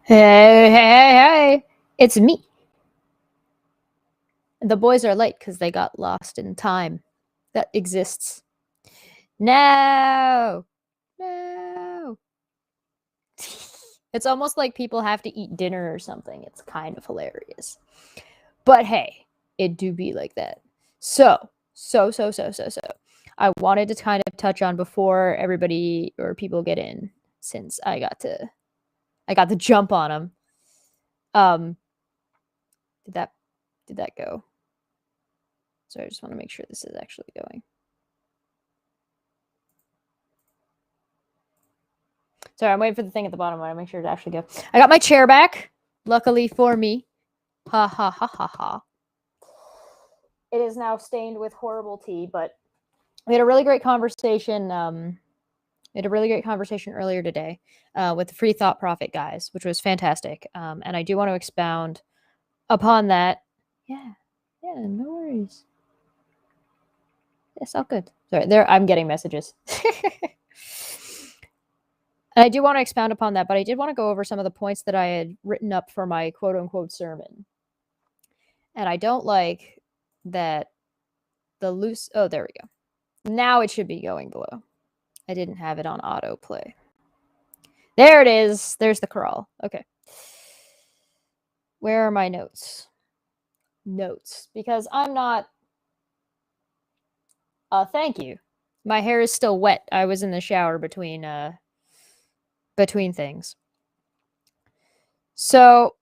Hey, it's me. The boys are late because they got lost in time. That exists. No! No! It's almost like people have to eat dinner or something. It's kind of hilarious. But hey, it do be like that. So. I wanted to kind of touch on before everybody or people get in, since I got the jump on them. Did that go? So I just want to make sure this is actually going. Sorry, I'm waiting for the thing at the bottom. I want to make sure it actually go. I got my chair back, luckily for me. Ha ha ha ha ha. It is now stained with horrible tea, but we had a really great conversation. Earlier today with the Free Thought Profit guys, which was fantastic. And I do want to expound upon that. Yeah, no worries. It's all good. Sorry, I'm getting messages. And I do want to expound upon that, but I did want to go over some of the points that I had written up for my quote-unquote sermon. And I don't like that the loose... Oh, there we go. Now it should be going below. I didn't have it on autoplay. There it is. There's the crawl. Okay. Where are my notes? Notes. Because I'm not... thank you. My hair is still wet. I was in the shower between things. So,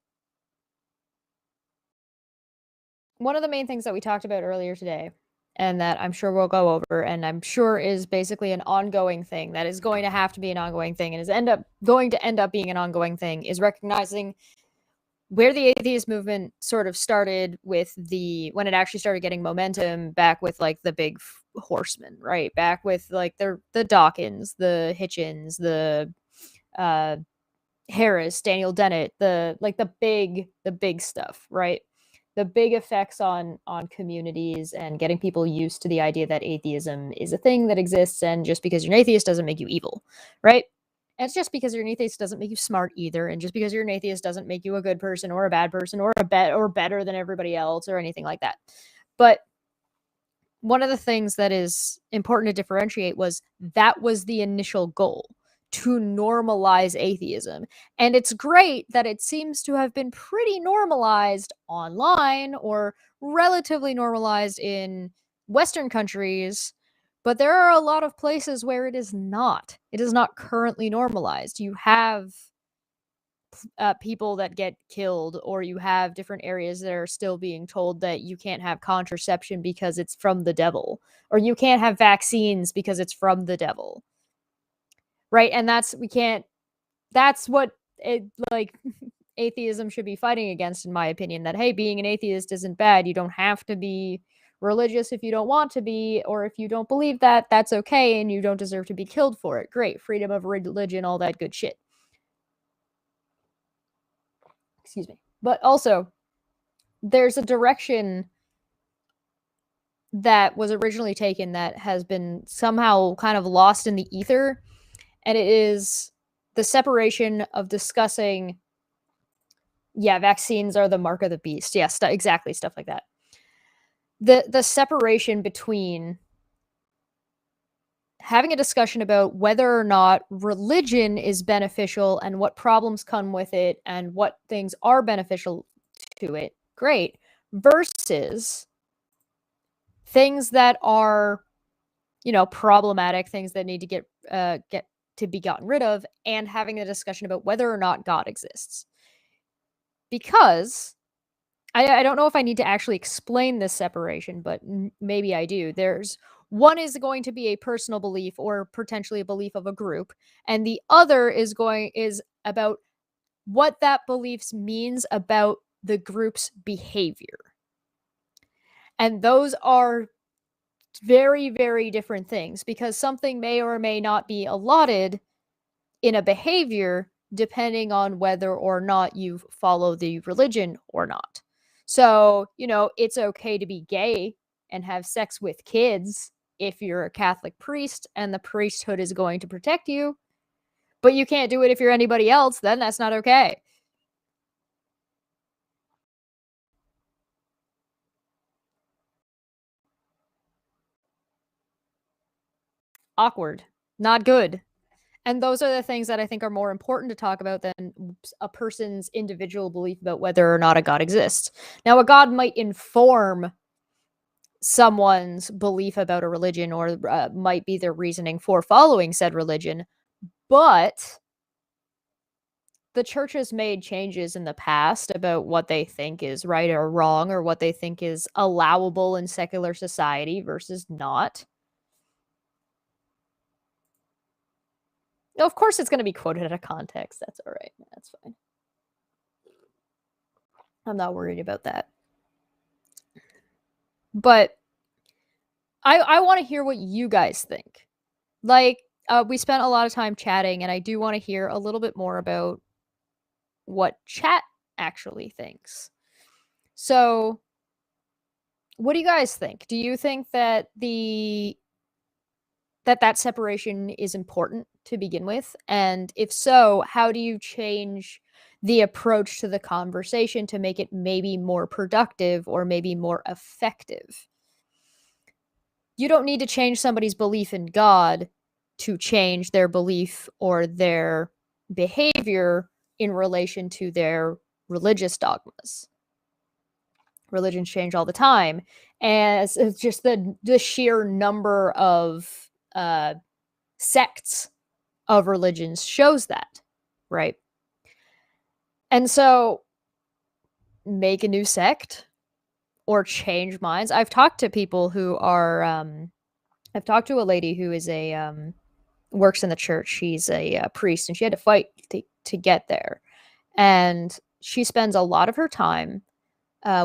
one of the main things that we talked about earlier today, and that I'm sure we'll go over, and I'm sure is basically an ongoing thing, that is going to have to be an ongoing thing, and is going to end up being an ongoing thing, is recognizing where the atheist movement sort of started with when it actually started getting momentum back with like the big horsemen, right? Back with like the Dawkins, the Hitchens, the Harris, Daniel Dennett, the big stuff, right? The big effects on communities and getting people used to the idea that atheism is a thing that exists, and just because you're an atheist doesn't make you evil, right? And it's just because you're an atheist doesn't make you smart either, and just because you're an atheist doesn't make you a good person or a bad person or or better than everybody else or anything like that. But one of the things that is important to differentiate was that was the initial goal, to normalize atheism. And it's great that it seems to have been pretty normalized online, or relatively normalized in Western countries, but there are a lot of places where it is not. It is not currently normalized. You have people that get killed, or you have different areas that are still being told that you can't have contraception because it's from the devil, or you can't have vaccines because it's from the devil. Right? And that's what atheism should be fighting against, in my opinion, that, hey, being an atheist isn't bad. You don't have to be religious if you don't want to be, or if you don't believe that, that's okay, and you don't deserve to be killed for it. Great. Freedom of religion, all that good shit. Excuse me. But also, there's a direction that was originally taken that has been somehow kind of lost in the ether, and it is the separation of discussing, vaccines are the mark of the beast. Yeah, exactly, stuff like that. The separation between having a discussion about whether or not religion is beneficial and what problems come with it and what things are beneficial to it, great, versus things that are, problematic, things that need to get to be gotten rid of, and having a discussion about whether or not God exists. Because I don't know if I need to actually explain this separation, but maybe I do. One is going to be a personal belief, or potentially a belief of a group, and the other is about what that belief means about the group's behavior. And those are very, very different things, because something may or may not be allotted in a behavior depending on whether or not you follow the religion or not. So, it's okay to be gay and have sex with kids if you're a Catholic priest and the priesthood is going to protect you, but you can't do it if you're anybody else. Then that's not okay. awkward, not good. And those are the things that I think are more important to talk about than a person's individual belief about whether or not a God exists. Now, a God might inform someone's belief about a religion or might be their reasoning for following said religion, but the church has made changes in the past about what they think is right or wrong, or what they think is allowable in secular society versus not. Of course, it's going to be quoted out of context. That's all right. That's fine. I'm not worried about that. But I want to hear what you guys think. Like, we spent a lot of time chatting, and I do want to hear a little bit more about what chat actually thinks. So, what do you guys think? Do you think that that separation is important to begin with? And if so, how do you change the approach to the conversation to make it maybe more productive or maybe more effective? You don't need to change somebody's belief in God to change their belief or their behavior in relation to their religious dogmas. Religions change all the time, as it's just the sheer number of sects of religions shows that, right? And so make a new sect or change minds. I've talked to people who are I've talked to a lady who is a works in the church. She's a priest, and she had to fight to get there. And she spends a lot of her time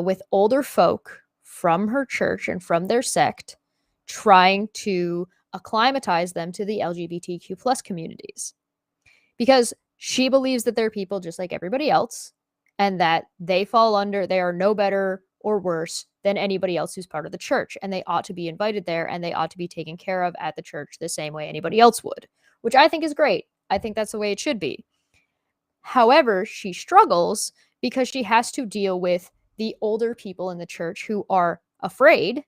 with older folk from her church and from their sect, trying to acclimatize them to the LGBTQ plus communities, because she believes that they're people just like everybody else, and that they are no better or worse than anybody else who's part of the church, and they ought to be invited there, and they ought to be taken care of at the church the same way anybody else would, which I think is great. I think that's the way it should be. However, she struggles because she has to deal with the older people in the church who are afraid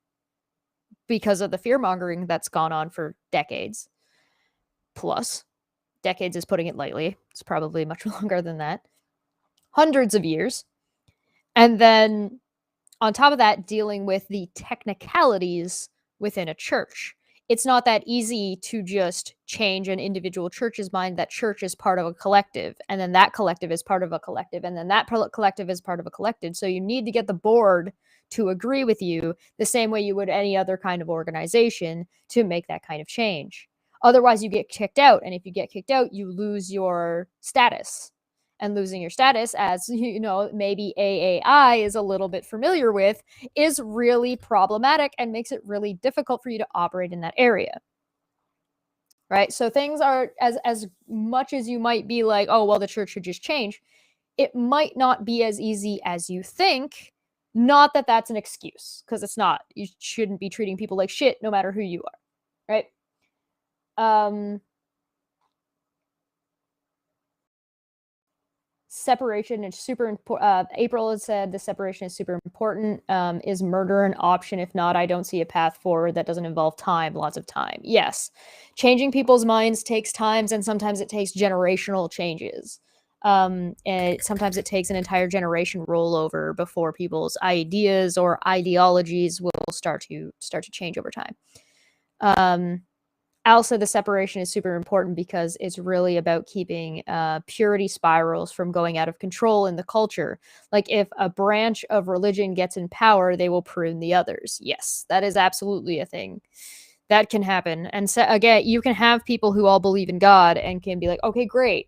because of the fear-mongering that's gone on for decades. Plus, decades is putting it lightly. It's probably much longer than that. Hundreds of years. And then, on top of that, dealing with the technicalities within a church. It's not that easy to just change an individual church's mind that church is part of a collective, and then that collective is part of a collective, and then that collective is part of a collective. So you need to get the board to agree with you the same way you would any other kind of organization to make that kind of change. Otherwise, you get kicked out, and if you get kicked out, you lose your status. And losing your status, as you know, maybe AAI is a little bit familiar with, is really problematic and makes it really difficult for you to operate in that area. Right? So things are, as much as you might be like, oh, well, the church should just change, it might not be as easy as you think. Not that that's an excuse, because it's not. You shouldn't be treating people like shit no matter who you are. Right? Separation is super important. April has said the separation is super important. Is murder an option? If not, I don't see a path forward that doesn't involve time, lots of time. Yes. Changing people's minds takes time, and sometimes it takes generational changes. And sometimes it takes an entire generation rollover before people's ideas or ideologies will start to change over time. Also, the separation is super important because it's really about keeping purity spirals from going out of control in the culture. Like, if a branch of religion gets in power, they will prune the others. Yes, that is absolutely a thing. That can happen. And so, again, you can have people who all believe in God and can be like, okay, great.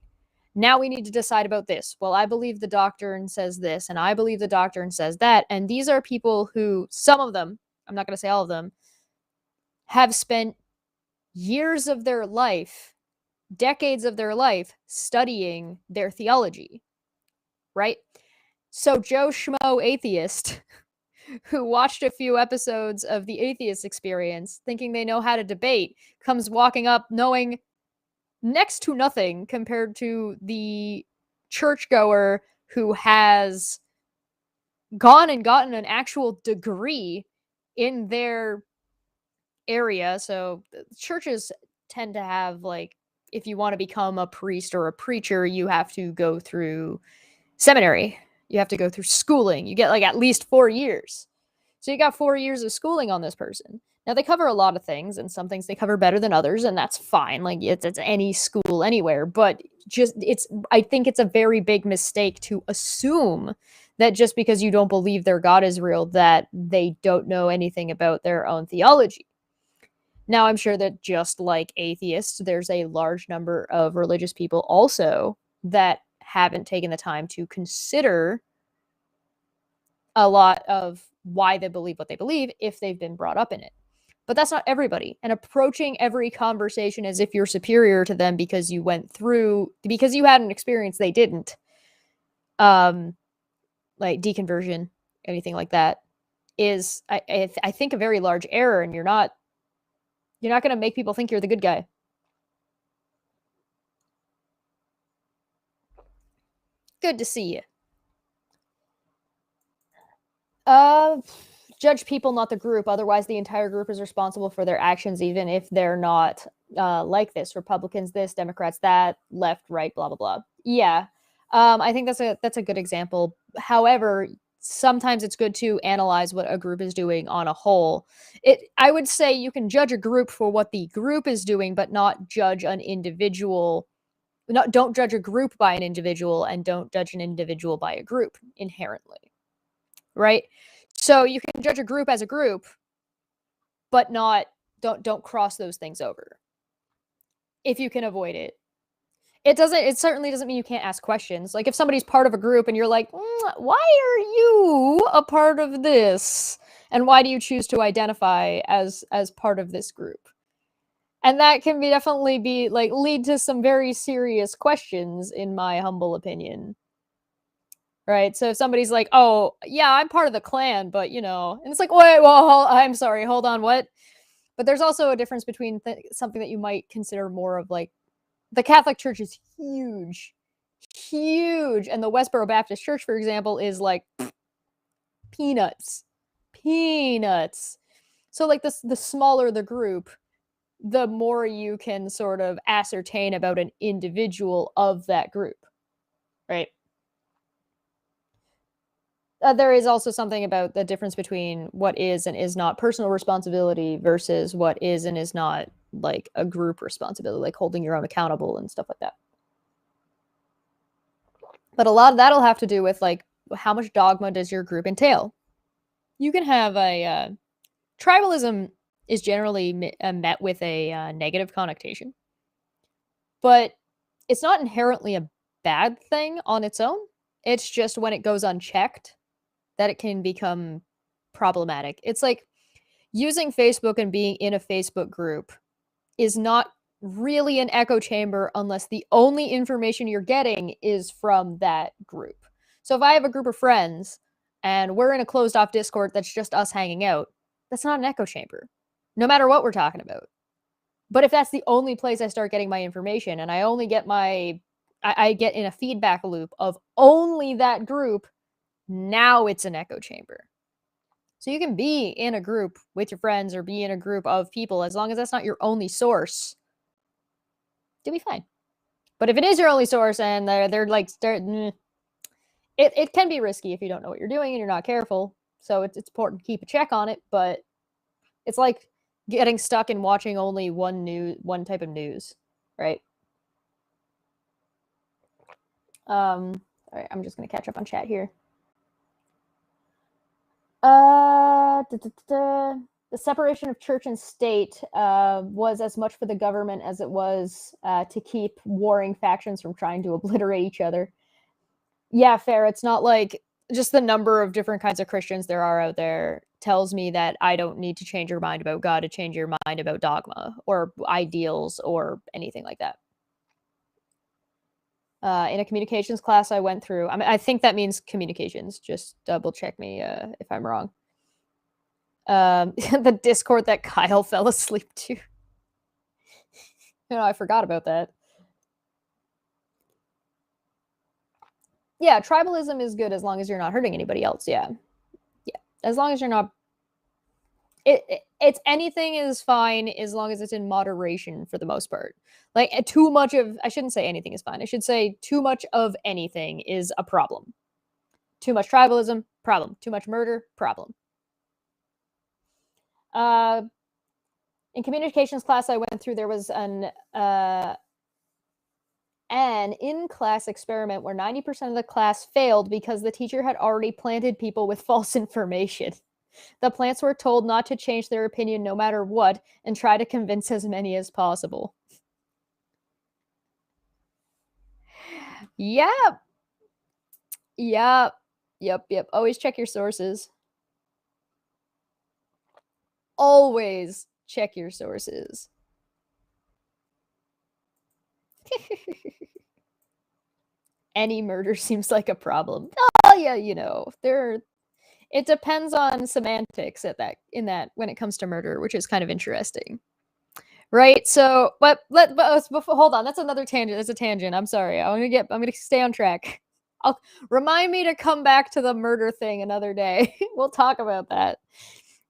Now we need to decide about this. Well, I believe the doctrine says this, and I believe the doctrine says that. And these are people who, some of them, I'm not going to say all of them, have spent years of their life, decades of their life, studying their theology, right? So Joe Schmo Atheist, who watched a few episodes of the Atheist Experience, thinking they know how to debate, comes walking up knowing next to nothing compared to the churchgoer who has gone and gotten an actual degree in their area. So churches tend to have, like, if you want to become a priest or a preacher, you have to go through seminary. You have to go through schooling. You get like at least 4 years. So you got 4 years of schooling on this person. Now they cover a lot of things, and some things they cover better than others, and that's fine. Like it's any school anywhere, but I think it's a very big mistake to assume that just because you don't believe their God is real, that they don't know anything about their own theology. Now, I'm sure that just like atheists, there's a large number of religious people also that haven't taken the time to consider a lot of why they believe what they believe if they've been brought up in it. But that's not everybody. And approaching every conversation as if you're superior to them because you went through, because you had an experience they didn't, like deconversion, anything like that, is, I think, a very large error. And you're not going to make people think you're the good guy. Good to see you. Judge people, not the group. Otherwise, the entire group is responsible for their actions, even if they're not like this. Republicans this, Democrats that, left, right, blah, blah, blah. Yeah. I think that's a good example. However, sometimes it's good to analyze what a group is doing on a whole. I would say you can judge a group for what the group is doing, but not judge an individual. Don't judge a group by an individual, and don't judge an individual by a group inherently. Right? So you can judge a group as a group, but don't cross those things over if you can avoid it. It certainly doesn't mean you can't ask questions. Like if somebody's part of a group and you're like, why are you a part of this? And why do you choose to identify as part of this group? And that can definitely lead to some very serious questions, in my humble opinion. Right? So if somebody's like, oh, yeah, I'm part of the Klan, but, and it's like, wait, well, I'm sorry, hold on, what? But there's also a difference between something that you might consider more of like, the Catholic Church is huge, huge. And the Westboro Baptist Church, for example, is like peanuts. So like the smaller the group, the more you can sort of ascertain about an individual of that group, right? There is also something about the difference between what is and is not personal responsibility versus what is and is not like a group responsibility, like holding your own accountable and stuff like that. But a lot of that'll have to do with like how much dogma does your group entail. You can have tribalism is generally met with a negative connotation, but it's not inherently a bad thing on its own. It's just when it goes unchecked that it can become problematic. It's like using Facebook and being in a Facebook group is not really an echo chamber unless the only information you're getting is from that group. So if I have a group of friends and we're in a closed off Discord that's just us hanging out, that's not an echo chamber, no matter what we're talking about. But if that's the only place I start getting my information and I only get I get in a feedback loop of only that group, now it's an echo chamber. So you can be in a group with your friends or be in a group of people, as long as that's not your only source, you'll be fine. But if it is your only source and it can be risky if you don't know what you're doing and you're not careful. So it's important to keep a check on it, but it's like getting stuck in watching only one type of news, right? All right, I'm just gonna catch up on chat here. The separation of church and state was as much for the government as it was to keep warring factions from trying to obliterate each other. Yeah, fair. It's not like just the number of different kinds of Christians there are out there tells me that I don't need to change your mind about God to change your mind about dogma or ideals or anything like that. In a communications class I went through, I think that means communications. Just double check me if I'm wrong. The Discord that Kyle fell asleep to. I forgot about that. Yeah, tribalism is good as long as you're not hurting anybody else. Yeah. As long as you're not. it's anything is fine as long as it's in moderation for the most part. Like too much of, I shouldn't say anything is fine. I should say too much of anything is a problem. Too much tribalism, problem. Too much murder, problem. In communications class I went through, there was an in-class experiment where 90% of the class failed because the teacher had already planted people with false information. The plants were told not to change their opinion no matter what and try to convince as many as possible. Yep. Yep. Yep. Always check your sources. Always check your sources. Any murder seems like a problem. Oh yeah, you know, it depends on semantics in that when it comes to murder, which is kind of interesting. Right? So, but hold on, that's another tangent. That's a tangent. I'm sorry. I'm gonna stay on track. I'll remind me to come back to the murder thing another day. We'll talk about that.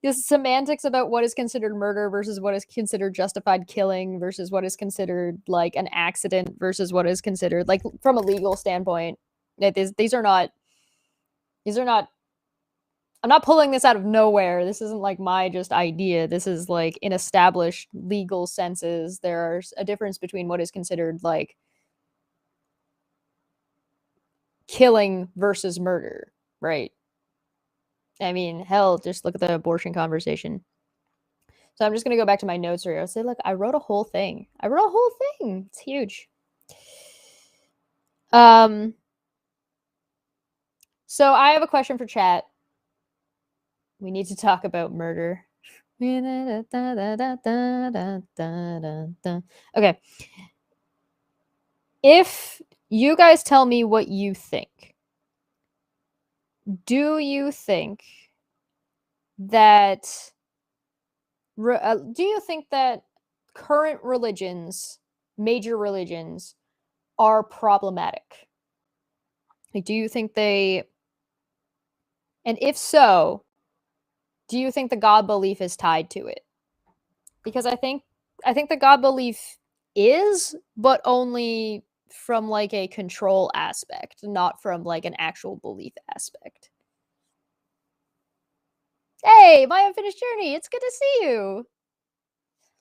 This semantics about what is considered murder versus what is considered justified killing versus what is considered like an accident versus what is considered like from a legal standpoint. These are not I'm not pulling this out of nowhere. This isn't like my just idea. This is like in established legal senses. There's a difference between what is considered like killing versus murder, right? I mean, hell, just look at the abortion conversation. So I'm just going to go back to my notes here. I'll say, look, I wrote a whole thing. It's huge. So I have a question for chat. We need to talk about murder. Okay. If you guys tell me what you think, do you think that current religions, major religions, are problematic? Like, do you think they, and if so, do you think the God belief is tied to it? Because I think the God belief is, but only from like a control aspect, not from like an actual belief aspect. Hey, my unfinished journey, it's good to see you.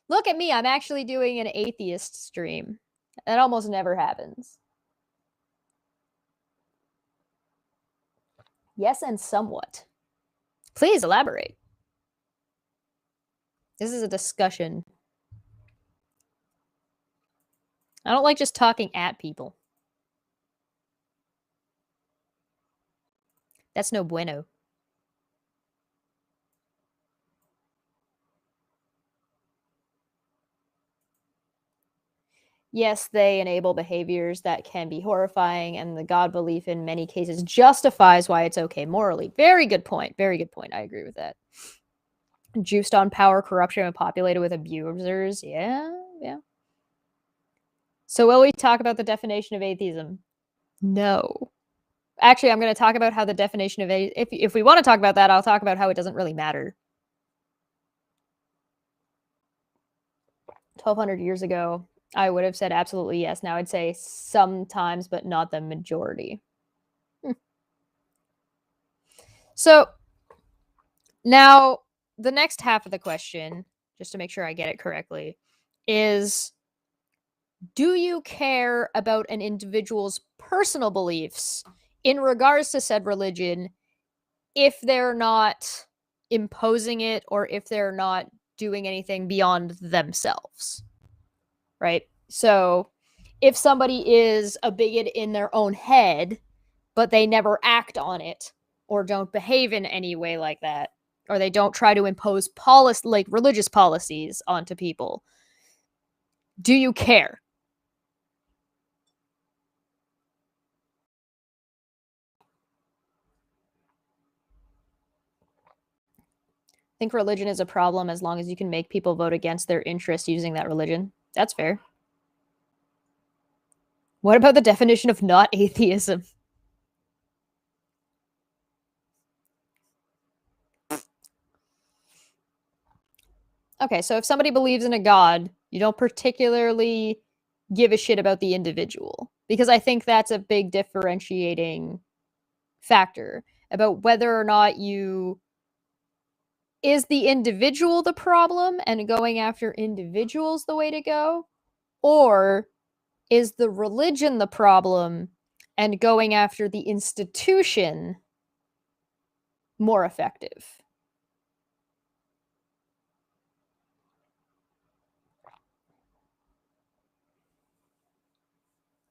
Look at me, I'm actually doing an atheist stream. That almost never happens. Yes, and somewhat. Please elaborate. This is a discussion. I don't like just talking at people. That's no bueno. Yes, they enable behaviors that can be horrifying, and the God belief in many cases justifies why it's okay morally. Very good point. Very good point. I agree with that. Juiced on power, corruption, and populated with abusers. Yeah. So will we talk about the definition of atheism? No. Actually, I'm going to talk about how the definition of if we want to talk about that, I'll talk about how it doesn't really matter. 1,200 years ago, I would have said absolutely yes. Now I'd say sometimes, but not the majority. So now the next half of the question, just to make sure I get it correctly, is do you care about an individual's personal beliefs in regards to said religion if they're not imposing it or if they're not doing anything beyond themselves? Right? So if somebody is a bigot in their own head, but they never act on it or don't behave in any way like that, or they don't try to impose like religious policies onto people, do you care? I think religion is a problem as long as you can make people vote against their interest using that religion. That's fair. What about the definition of not atheism? Okay, so if somebody believes in a god, you don't particularly give a shit about the individual, because I think that's a big differentiating factor about whether or not you is the individual the problem and going after individuals the way to go, or is the religion the problem and going after the institution more effective?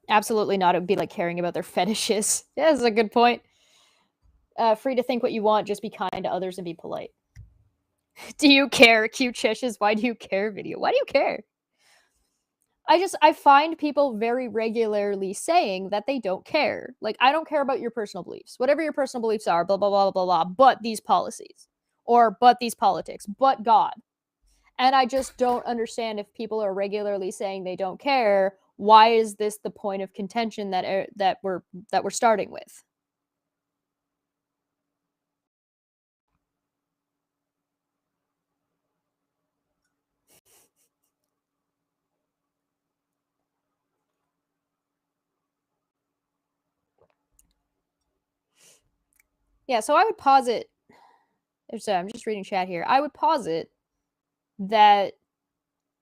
Absolutely not. It would be like caring about their fetishes. Yeah, that's a good point. Free to think what you want, just be kind to others and be polite. Do you care? Cute Chesh's why do you care video. Why do you care? I find people very regularly saying that they don't care. Like, I don't care about your personal beliefs. Whatever your personal beliefs are, blah blah blah blah blah, but these policies. Or but these politics, but God. And I just don't understand if people are regularly saying they don't care, why is this the point of contention that we're starting with? Yeah, so I would posit, so I'm just reading chat here. I would posit that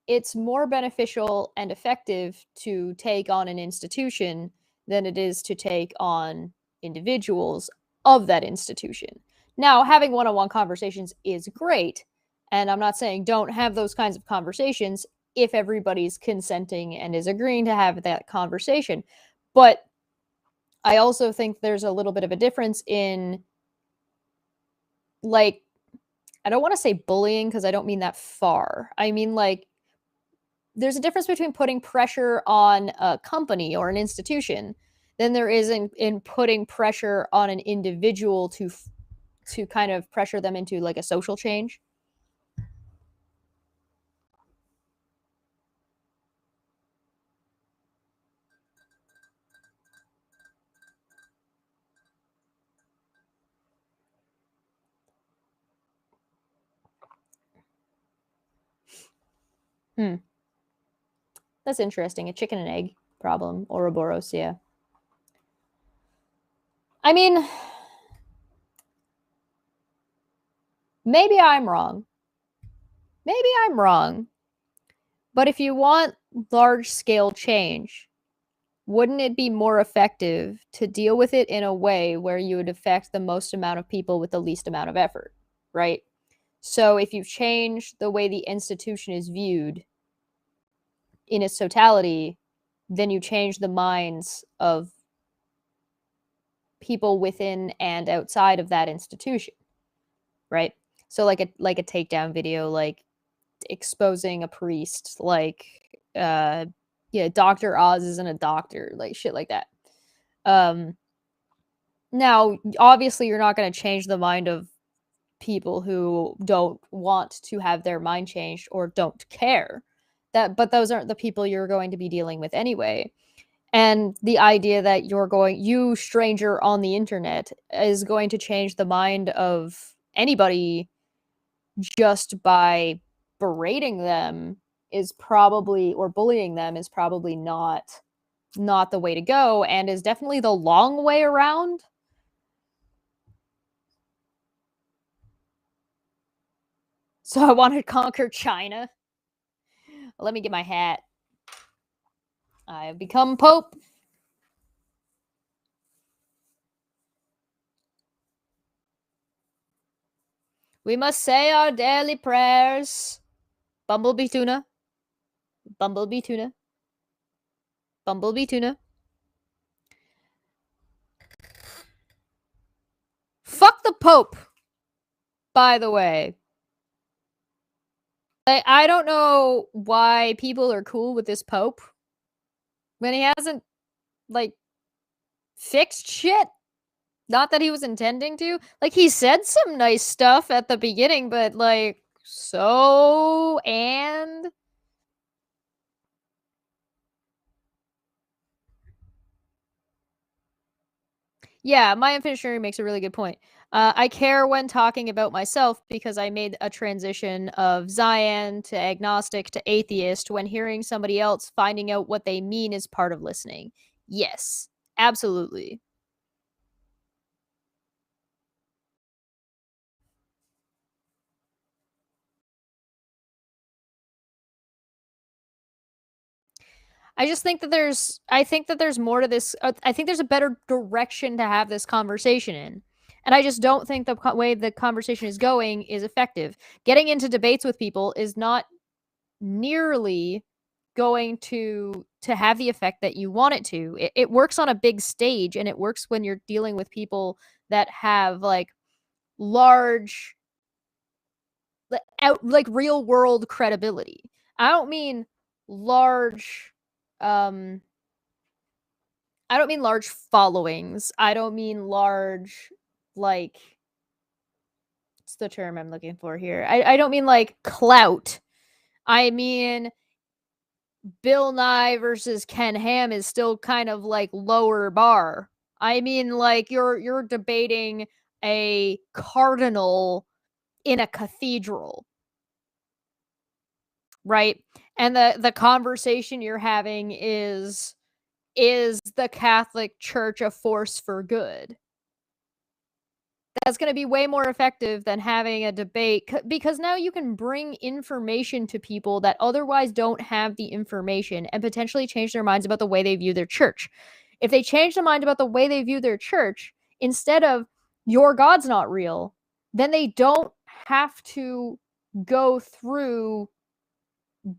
it's more beneficial and effective to take on an institution than it is to take on individuals of that institution. Now, having one on one conversations is great. And I'm not saying don't have those kinds of conversations if everybody's consenting and is agreeing to have that conversation. But I also think there's a little bit of a difference in, like, I don't want to say bullying because I don't mean that far. I mean, like, there's a difference between putting pressure on a company or an institution than there is in putting pressure on an individual to kind of pressure them into like a social change. Hmm. That's interesting. A chicken and egg problem, Ouroboros, yeah. I mean, maybe I'm wrong. Maybe I'm wrong. But if you want large scale change, wouldn't it be more effective to deal with it in a way where you would affect the most amount of people with the least amount of effort, right? So if you change the way the institution is viewed in its totality, then you change the minds of people within and outside of that institution, right? So like a takedown video, like exposing a priest, like yeah, Dr. Oz isn't a doctor, like shit like that. Um Now, obviously you're not going to change the mind of people who don't want to have their mind changed or don't care. But those aren't the people you're going to be dealing with anyway. And the idea that you stranger on the internet is going to change the mind of anybody just by berating them is probably, or bullying them is probably not the way to go, and is definitely the long way around. So I want to conquer China. Let me get my hat. I have become Pope. We must say our daily prayers. Bumblebee tuna. Bumblebee tuna. Bumblebee tuna. Fuck the Pope, by the way. I don't know why people are cool with this Pope when he hasn't, like, fixed shit. Not that he was intending to. Like, he said some nice stuff at the beginning, but, like, so, and yeah, my Infinite Fury makes a really good point. I care when talking about myself because I made a transition of Zion to agnostic to atheist. When hearing somebody else, finding out what they mean is part of listening. Yes, absolutely. I just think that there's more to this. I think there's a better direction to have this conversation in. And I just don't think the way the conversation is going is effective. Getting into debates with people is not nearly going to have the effect that you want it to. It works on a big stage, and it works when you're dealing with people that have like large like real world credibility. I don't mean large um I don't mean large followings. I don't mean large, like, what's the term I'm looking for here? I don't mean like clout. I mean Bill Nye versus Ken Ham is still kind of like lower bar. I mean, like you're debating a cardinal in a cathedral, right? And the conversation you're having is the Catholic Church a force for good? That's going to be way more effective than having a debate, because now you can bring information to people that otherwise don't have the information and potentially change their minds about the way they view their church. If they change their mind about the way they view their church, instead of your God's not real, then they don't have to go through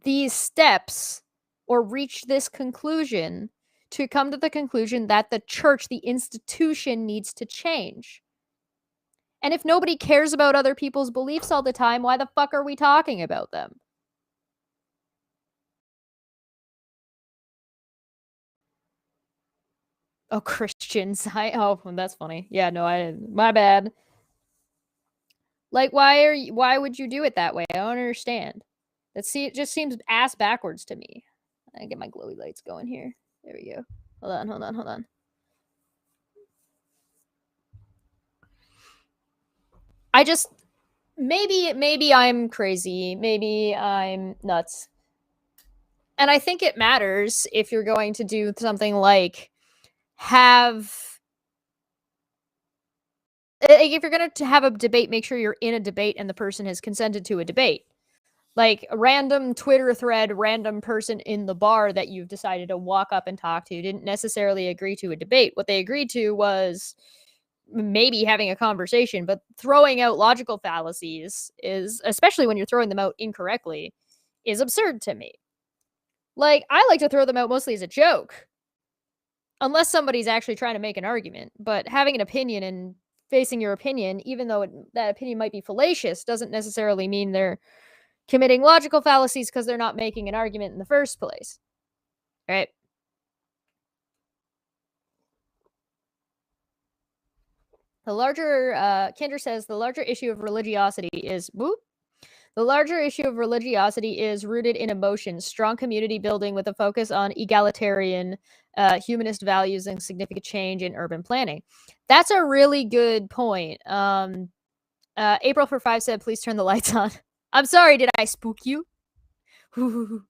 these steps or reach this conclusion to come to the conclusion that the church, the institution, needs to change. And if nobody cares about other people's beliefs all the time, why the fuck are we talking about them? Oh, Christians. Oh, that's funny. Yeah, no, my bad. Like, why would you do it that way? I don't understand. It just seems ass backwards to me. I get my glowy lights going here. There we go. Hold on. I just maybe I'm crazy. Maybe I'm nuts. And I think it matters if you're going to do something like have if you're going to have a debate, make sure you're in a debate and the person has consented to a debate. Like a random Twitter thread, random person in the bar that you've decided to walk up and talk to didn't necessarily agree to a debate. What they agreed to was maybe having a conversation, but throwing out logical fallacies is, especially when you're throwing them out incorrectly, is absurd to me. Like, I like to throw them out mostly as a joke, unless somebody's actually trying to make an argument. But having an opinion and facing your opinion, even though that opinion might be fallacious, doesn't necessarily mean they're committing logical fallacies because they're not making an argument in the first place. Right? The larger, Kinder says, the larger issue of religiosity is, whoop, the larger issue of religiosity is rooted in emotion, strong community building with a focus on egalitarian, humanist values and significant change in urban planning. That's a really good point. April for 5 said, please turn the lights on. I'm sorry, did I spook you? All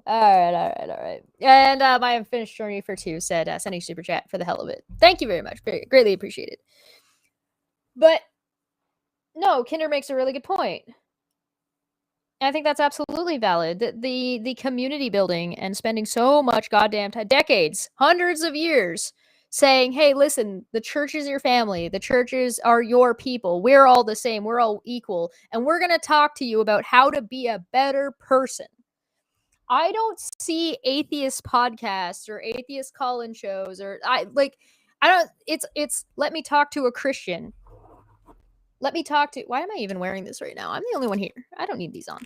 right. And my unfinished journey for 2 said, sending super chat for the hell of it. Thank you very much. Very, greatly appreciated. But no, Kinder makes a really good point. I think that's absolutely valid. The community building and spending so much goddamn time, decades, hundreds of years, saying, hey, listen, the church is your family. The churches are your people. We're all the same. We're all equal. And we're going to talk to you about how to be a better person. I don't see atheist podcasts or atheist call-in shows it's let me talk to a Christian. Why am I even wearing this right now? I'm the only one here. I don't need these on.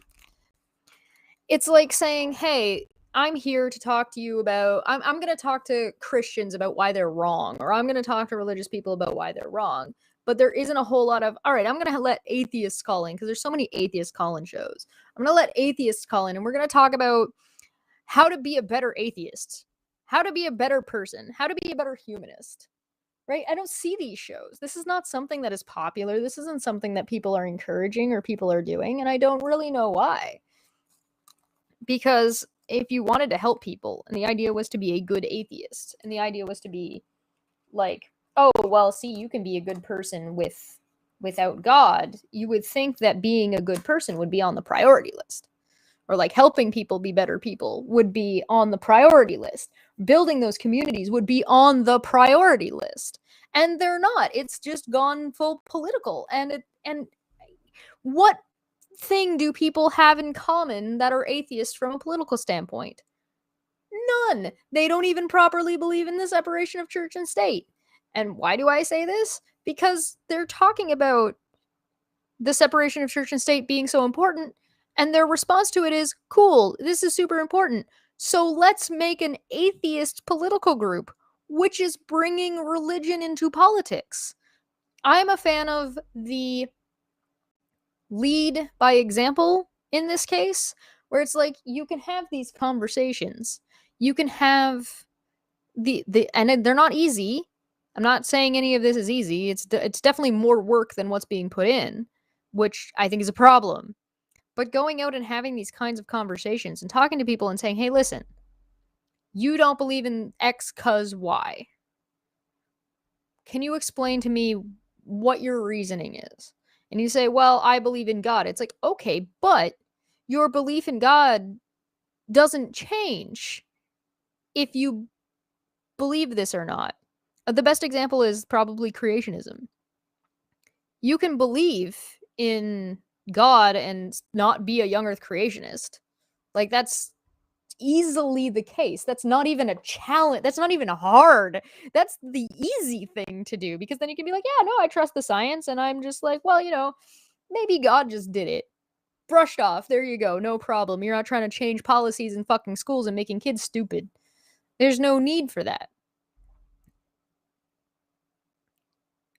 It's like saying, hey, I'm here to talk to you about, I'm going to talk to Christians about why they're wrong, or I'm going to talk to religious people about why they're wrong. But there isn't a whole lot of, all right, I'm going to let atheists call in, because there's so many atheist call-in shows. I'm going to let atheists call in, and we're going to talk about how to be a better atheist, how to be a better person, how to be a better humanist, right? I don't see these shows. This is not something that is popular. This isn't something that people are encouraging or people are doing, and I don't really know why. Because if you wanted to help people, and the idea was to be a good atheist, and the idea was to be like, oh, well, see, you can be a good person without God, you would think that being a good person would be on the priority list. Or like helping people be better people would be on the priority list. Building those communities would be on the priority list. And they're not. It's just gone full political. And what thing do people have in common that are atheists from a political standpoint? None. They don't even properly believe in the separation of church and state. And why do I say this? Because they're talking about the separation of church and state being so important, and their response to it is, cool, this is super important. So let's make an atheist political group, which is bringing religion into politics. I'm a fan of the lead by example in this case, where it's like you can have these conversations. You can have and they're not easy. I'm not saying any of this is easy. It's definitely more work than what's being put in, which I think is a problem. But going out and having these kinds of conversations and talking to people and saying, hey, listen, you don't believe in X cause Y. Can you explain to me what your reasoning is? And you say, well, I believe in God. It's like, okay, but your belief in God doesn't change if you believe this or not. The best example is probably creationism. You can believe in God and not be a young earth creationist. Like, that's easily the case. That's not even a challenge. That's not even hard. That's the easy thing to do, because then you can be like, yeah, no, I trust the science. And I'm just like, well, maybe God just did it. Brushed off. There you go. No problem. You're not trying to change policies in fucking schools and making kids stupid. There's no need for that.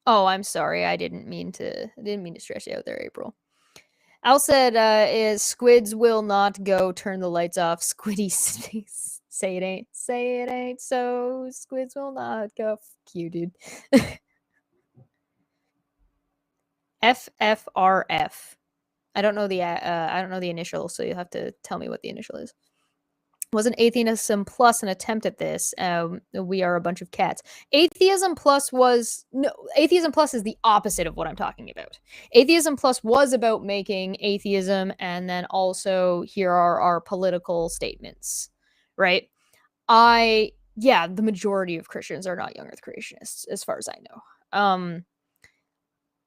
Oh, I'm sorry. I didn't mean to stress you out there, April. Al said, is squids will not go, turn the lights off. Squiddy say it ain't. Say it ain't so. Squids will not go. Fuck you, dude. FFRF. I don't know the initial, so you'll have to tell me what the initial is. Wasn't Atheism Plus an attempt at this? We are a bunch of cats. Atheism Plus is the opposite of what I'm talking about. Atheism Plus was about making atheism, and then also here are our political statements, right? The majority of Christians are not young earth creationists, as far as I know.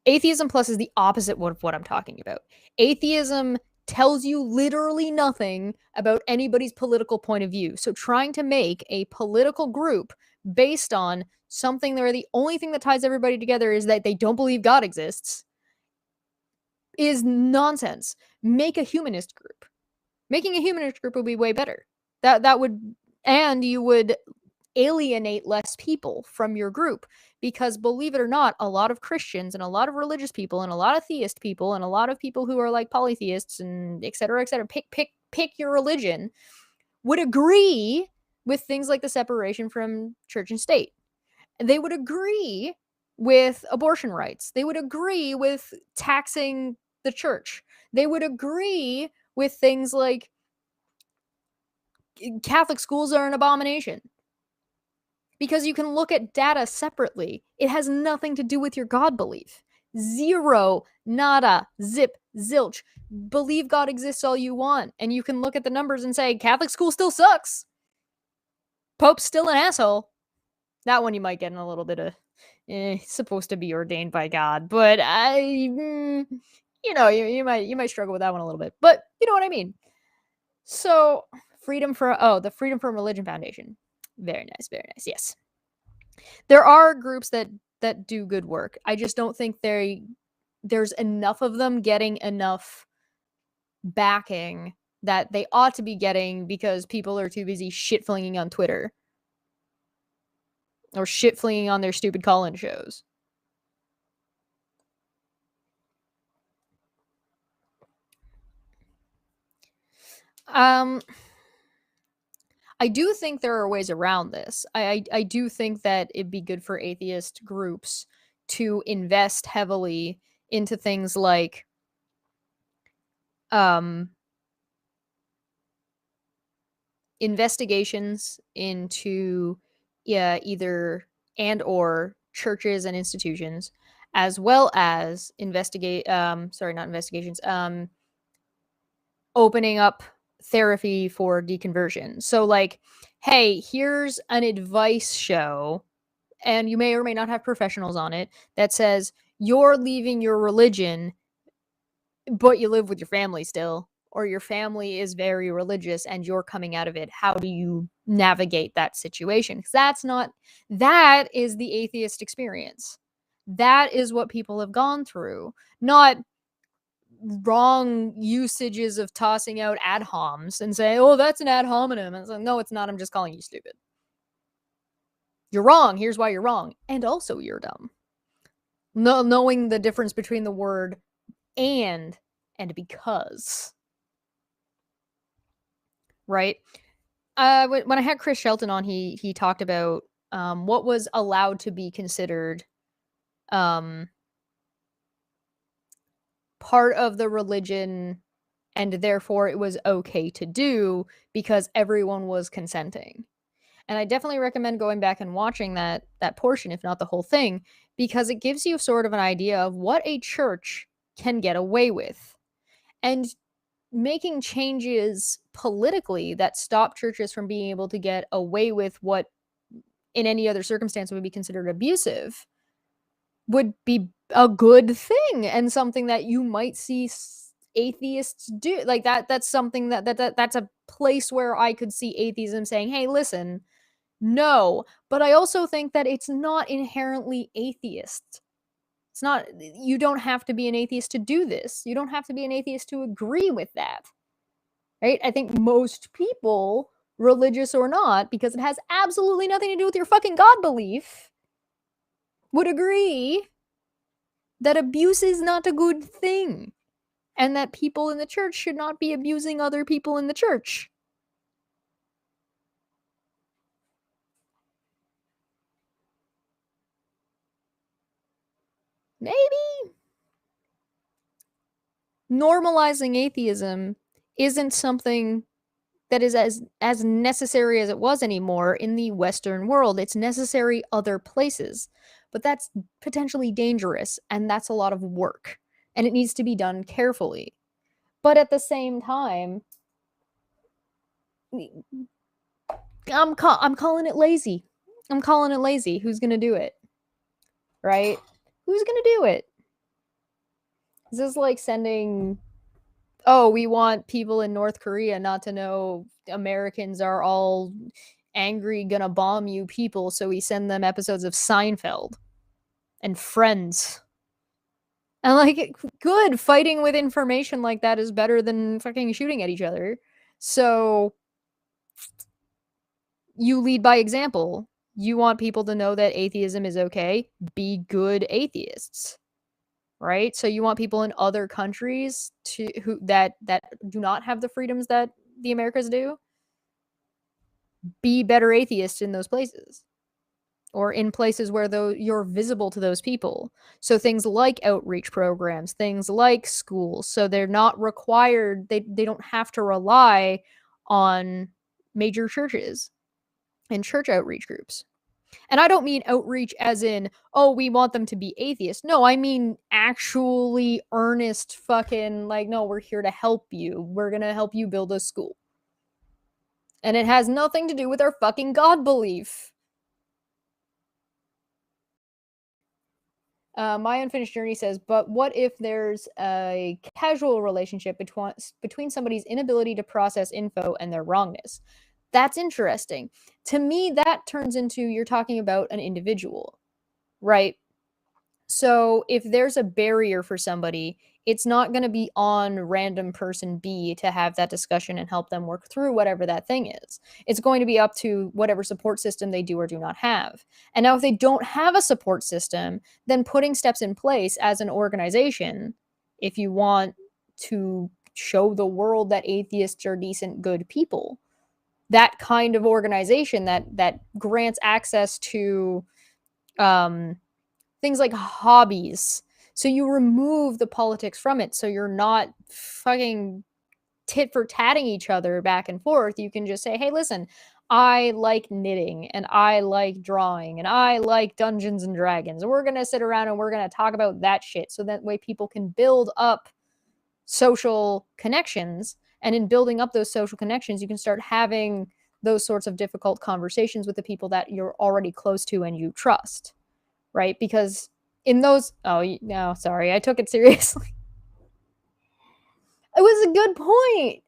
Atheism Plus is the opposite of what I'm talking about. Atheism tells you literally nothing about anybody's political point of view. So trying to make a political group based on something where the only thing that ties everybody together is that they don't believe God exists is nonsense. Make a humanist group. Making a humanist group would be way better. And you would alienate less people from your group, because believe it or not, a lot of Christians and a lot of religious people and a lot of theist people and a lot of people who are like polytheists and et cetera, pick your religion, would agree with things like the separation from church and state. They would agree with abortion rights. They would agree with taxing the church. They would agree with things like Catholic schools are an abomination. Because you can look at data separately. It has nothing to do with your God belief. Zero, nada, zip, zilch. Believe God exists all you want. And you can look at the numbers and say, Catholic school still sucks. Pope's still an asshole. That one you might get in a little bit of, supposed to be ordained by God. But you might struggle with that one a little bit. But you know what I mean. So, the Freedom from Religion Foundation. Very nice, very nice. Yes. There are groups that do good work. I just don't think there's enough of them getting enough backing that they ought to be getting, because people are too busy shit-flinging on Twitter. Or shit-flinging on their stupid call-in shows. I do think there are ways around this. I do think that it'd be good for atheist groups to invest heavily into things like investigations into either and or churches and institutions, as well as opening up therapy for deconversion. So like, hey, here's an advice show, and you may or may not have professionals on it, that says you're leaving your religion, but you live with your family still, or your family is very religious and you're coming out of it. How do you navigate that situation? Because that is the atheist experience. That is what people have gone through, not wrong usages of tossing out ad homs and saying, oh, that's an ad hominem. And it's like, no, it's not. I'm just calling you stupid. You're wrong. Here's why you're wrong. And also you're dumb. Knowing the difference between the word and because. Right? When I had Chris Shelton on, he talked about what was allowed to be considered part of the religion, and therefore it was okay to do because everyone was consenting. And I definitely recommend going back and watching that portion, if not the whole thing, because it gives you sort of an idea of what a church can get away with. And making changes politically that stop churches from being able to get away with what in any other circumstance would be considered abusive would be a good thing, and something that you might see atheists do. Like that's something that's a place where I could see atheism saying, hey, listen, no. But I also think that it's not inherently atheist. It's not, you don't have to be an atheist to do this. You don't have to be an atheist to agree with that. Right? I think most people, religious or not, because it has absolutely nothing to do with your fucking God belief, would agree that abuse is not a good thing, and that people in the church should not be abusing other people in the church. Maybe normalizing atheism isn't something that is as necessary as it was anymore in the Western world. It's necessary other places, but that's potentially dangerous, and that's a lot of work, and it needs to be done carefully. But at the same time, I'm calling it lazy. I'm calling it lazy. Who's gonna do it? Right? Who's gonna do it? Is this like sending, oh, we want people in North Korea not to know Americans are all angry, gonna bomb you people, so we send them episodes of Seinfeld and Friends. And like, good, fighting with information like that is better than fucking shooting at each other. So you lead by example. You want people to know that atheism is okay. Be good atheists. Right? So you want people in other countries that do not have the freedoms that the Americas do. Be better atheists in those places, or in places where you're visible to those people. So things like outreach programs, things like schools, so they're not required, they don't have to rely on major churches and church outreach groups. And I don't mean outreach as in, oh, we want them to be atheists. No, I mean actually earnest fucking, like, no, we're here to help you. We're going to help you build a school. And it has nothing to do with our fucking God belief. My Unfinished Journey says, but what if there's a casual relationship between somebody's inability to process info and their wrongness? That's interesting. To me, that turns into, you're talking about an individual, right? So if there's a barrier for somebody, it's not going to be on random person B to have that discussion and help them work through whatever that thing is. It's going to be up to whatever support system they do or do not have. And now if they don't have a support system, then putting steps in place as an organization, if you want to show the world that atheists are decent, good people, that kind of organization that grants access to things like hobbies. So you remove the politics from it, so you're not fucking tit for tatting each other back and forth. You can just say, hey, listen, I like knitting and I like drawing and I like Dungeons and Dragons. We're going to sit around and we're going to talk about that shit. So that way people can build up social connections. And in building up those social connections, you can start having those sorts of difficult conversations with the people that you're already close to and you trust, right? Because in those, oh, no, sorry, I took it seriously. It was a good point.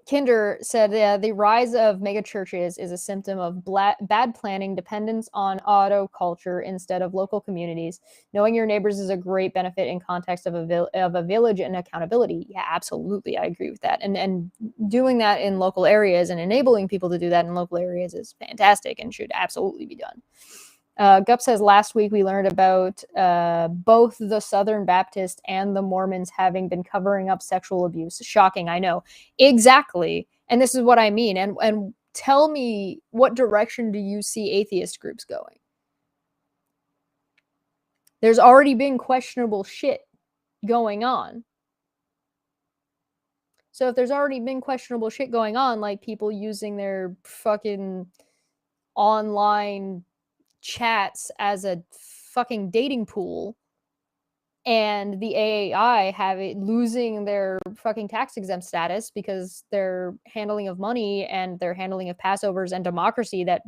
Kinder said the rise of megachurches is a symptom of bad planning, dependence on auto culture instead of local communities. Knowing your neighbors is a great benefit in context of a village and accountability. Yeah, absolutely, I agree with that. And doing that in local areas and enabling people to do that in local areas is fantastic and should absolutely be done. Gup says, last week we learned about both the Southern Baptist and the Mormons having been covering up sexual abuse. Shocking, I know. Exactly. And this is what I mean. And tell me, what direction do you see atheist groups going? There's already been questionable shit going on. So if there's already been questionable shit going on, like people using their fucking online chats as a fucking dating pool, and the AAI have it losing their fucking tax exempt status because their handling of money and their handling of Passovers and democracy that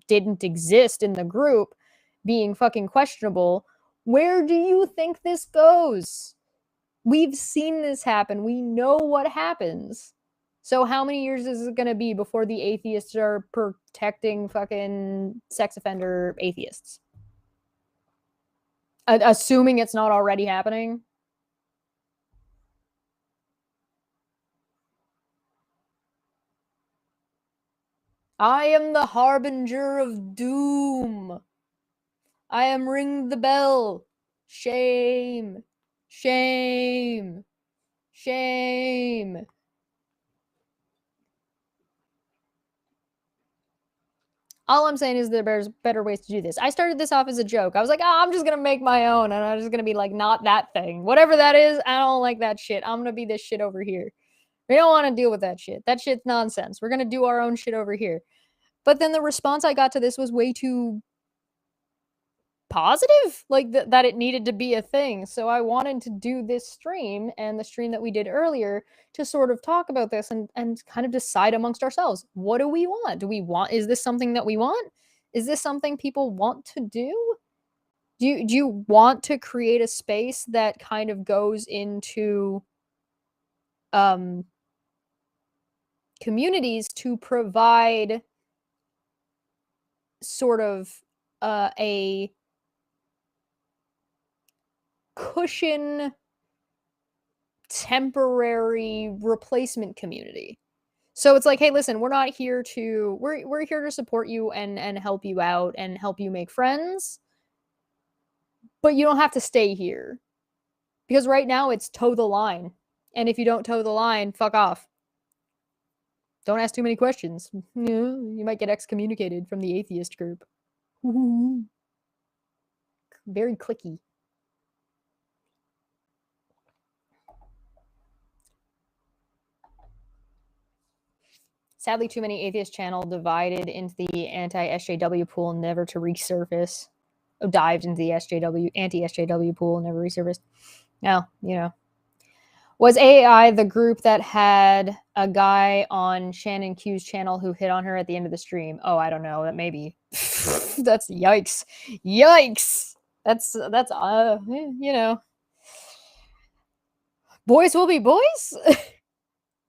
didn't exist in the group being fucking questionable. Where do you think this goes? We've seen this happen. We know what happens. So how many years is it going to be before the atheists are protecting fucking sex offender atheists? Assuming it's not already happening. I am the harbinger of doom. I am ring the bell. Shame. Shame. Shame. All I'm saying is there's better ways to do this. I started this off as a joke. I was like, I'm just going to make my own. And I'm just going to be like, not that thing. Whatever that is, I don't like that shit. I'm going to be this shit over here. We don't want to deal with that shit. That shit's nonsense. We're going to do our own shit over here. But then the response I got to this was way too positive, like that it needed to be a thing. So I wanted to do this stream and the stream that we did earlier to sort of talk about this and kind of decide amongst ourselves, what do we want? Is this something that we want? Is this something people want to do? Do you want to create a space that kind of goes into communities to provide sort of a cushion temporary replacement community? So it's like, hey, listen, we're here to support you and help you out and help you make friends, but you don't have to stay here, because right now it's toe the line, and if you don't toe the line, fuck off. Don't ask too many questions. You might get excommunicated from the atheist group. Very clicky. Sadly, too many atheist channel divided into the anti-SJW pool, never to resurface. Dived into the anti-SJW pool, never resurfaced. Now, was AAI the group that had a guy on Shannon Q's channel who hit on her at the end of the stream? Oh, I don't know. That maybe. That's yikes. Yikes. That's boys will be boys.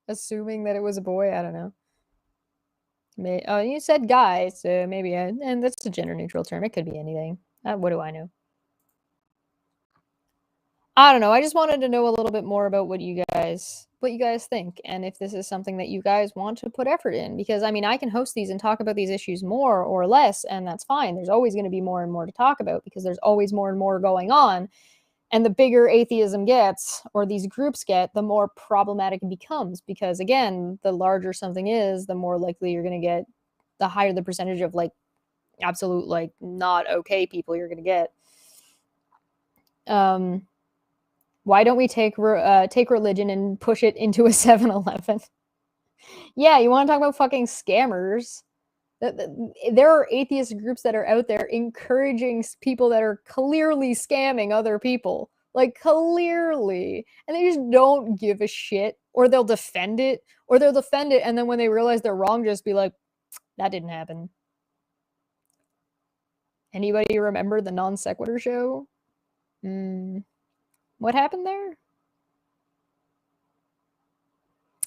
Assuming that it was a boy, I don't know. Oh, you said guy, so maybe, and that's a gender neutral term. It could be anything. What do I know? I don't know. I just wanted to know a little bit more about what you guys think, and if this is something that you guys want to put effort in. Because I mean, I can host these and talk about these issues more or less, and that's fine. There's always going to be more and more to talk about because there's always more and more going on. And the bigger atheism gets, or these groups get, the more problematic it becomes. Because again, the larger something is, the more likely you're going to get, the higher the percentage of like absolute like not okay people you're going to get. Why don't we take religion and push it into a 7-Eleven? Yeah, you want to talk about fucking scammers? There are atheist groups that are out there encouraging people that are clearly scamming other people. Like, clearly. And they just don't give a shit. Or they'll defend it. And then when they realize they're wrong, just be like, that didn't happen. Anybody remember the Non Sequitur show? What happened there?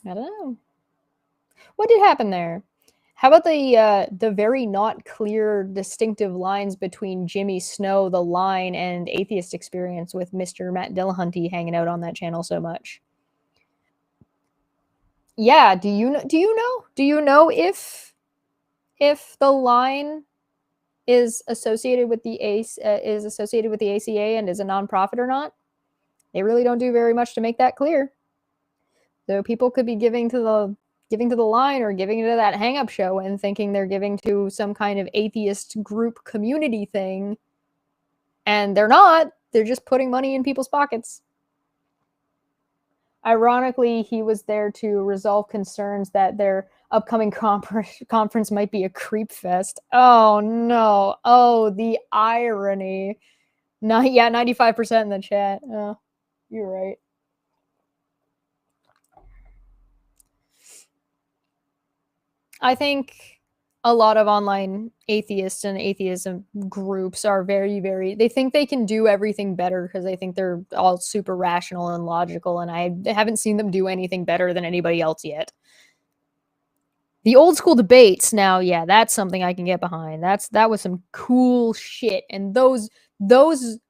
I don't know. What did happen there? How about the very not clear distinctive lines between Jimmy Snow, The Line, and Atheist Experience with Mr. Matt Dillahunty hanging out on that channel so much? Yeah, do you know if The Line is associated with the ACA and is a nonprofit or not? They really don't do very much to make that clear. So people could be giving to the Line or giving to that Hang Up show and thinking they're giving to some kind of atheist group community thing, and they're not. They're just putting money in people's pockets. Ironically, he was there to resolve concerns that their upcoming conference might be a creep fest. Oh no! Oh, the irony. 95% in the chat. Oh, you're right. I think a lot of online atheists and atheism groups are very, very, they think they can do everything better because they think they're all super rational and logical, and I haven't seen them do anything better than anybody else yet. The old school debates, now, yeah, that's something I can get behind. That was some cool shit, and those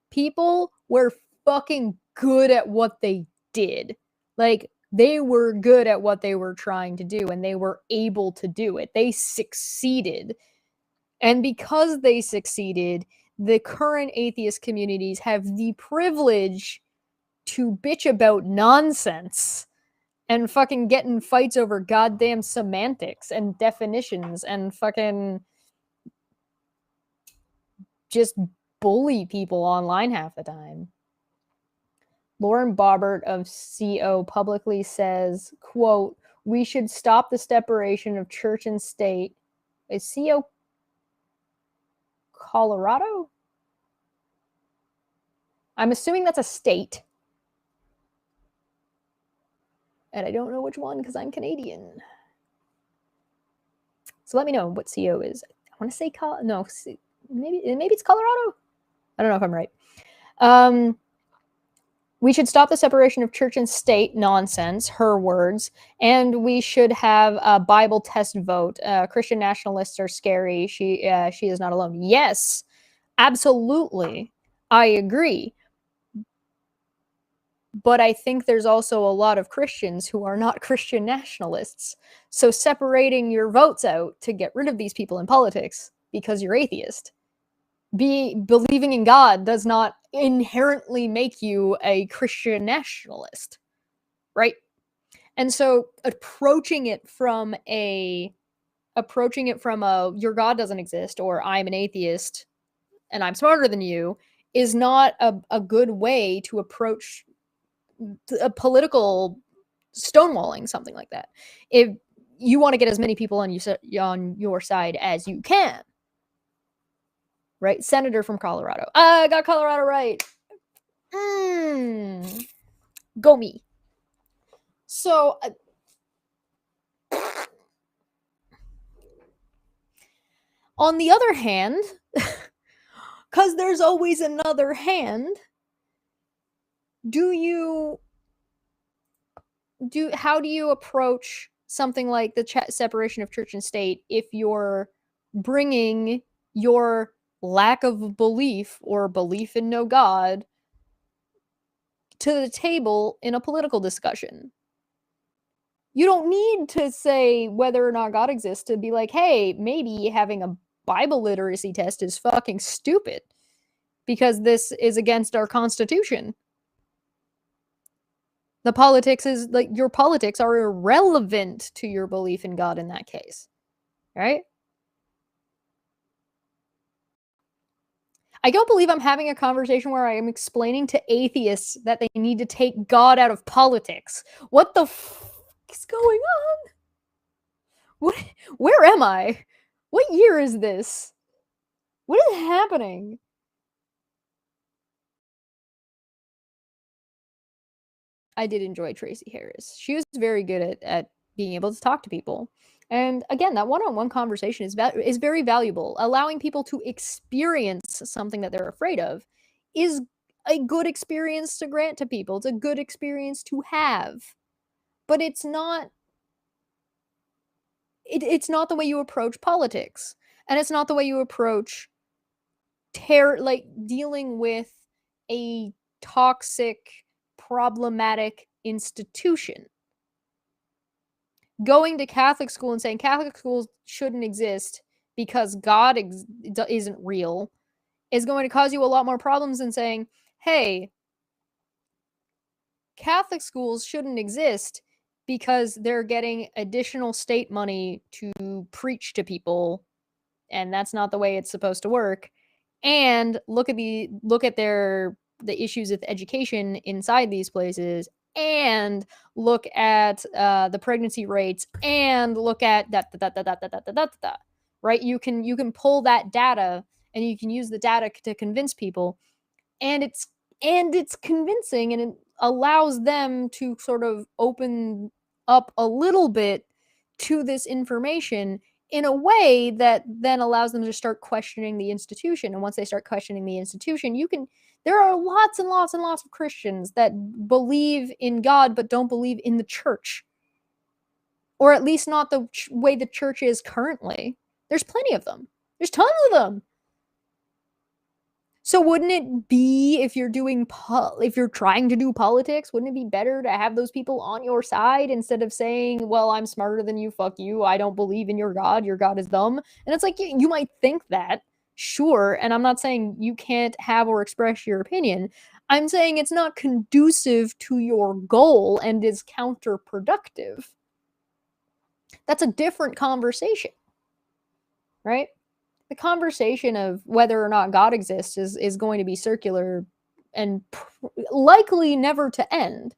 people were fucking good at what they did. Like, they were good at what they were trying to do, and they were able to do it. They succeeded. And because they succeeded, the current atheist communities have the privilege to bitch about nonsense and fucking get in fights over goddamn semantics and definitions and fucking just bully people online half the time. Lauren Bobbert of CO publicly says, quote, "We should stop the separation of church and state." Is CO Colorado? I'm assuming that's a state. And I don't know which one because I'm Canadian. So let me know what CO is. I want to say maybe it's Colorado. I don't know if I'm right. We should stop the separation of church and state nonsense, her words, and we should have a Bible test vote. Christian nationalists are scary. She is not alone. Yes, absolutely. I agree. But I think there's also a lot of Christians who are not Christian nationalists. So separating your votes out to get rid of these people in politics because you're atheist. Believing in God does not inherently make you a Christian nationalist, right? And so approaching it from a your God doesn't exist, or I'm an atheist and I'm smarter than you, is not a good way to approach a political stonewalling, something like that. If you want to get as many people on your side as you can, right? Senator from Colorado. I got Colorado right. Go me. So, on the other hand, because there's always another hand, how do you approach something like the separation of church and state if you're bringing your lack of belief or belief in no God to the table in a political discussion? You don't need to say whether or not God exists to be like, hey, maybe having a Bible literacy test is fucking stupid because this is against our Constitution. The politics is like your politics are irrelevant to your belief in God in that case, right? I don't believe I'm having a conversation where I am explaining to atheists that they need to take God out of politics. What the fuck is going on? What? Where am I? What year is this? What is happening? I did enjoy Tracy Harris. She was very good at being able to talk to people. And again, that one-on-one conversation is very valuable. Allowing people to experience something that they're afraid of is a good experience to grant to people. It's a good experience to have. But it's not it's not the way you approach politics. And it's not the way you approach dealing with a toxic, problematic institution. Going to Catholic school and saying Catholic schools shouldn't exist because God isn't real is going to cause you a lot more problems than saying, hey, Catholic schools shouldn't exist because they're getting additional state money to preach to people, and that's not the way it's supposed to work. And look at the issues with education inside these places, and look at the pregnancy rates, and look at that. Right? You can pull that data, and you can use the data to convince people, and it's convincing, and it allows them to sort of open up a little bit to this information in a way that then allows them to start questioning the institution. And once they start questioning the institution, there are lots and lots and lots of Christians that believe in God but don't believe in the church, or at least not the way the church is currently. There's plenty of them. There's tons of them. So wouldn't it be, if you're trying to do politics, wouldn't it be better to have those people on your side instead of saying, well, I'm smarter than you, fuck you, I don't believe in your God is dumb? And it's like, you might think that, sure, and I'm not saying you can't have or express your opinion. I'm saying it's not conducive to your goal and is counterproductive. That's a different conversation, right? The conversation of whether or not God exists is going to be circular and likely never to end.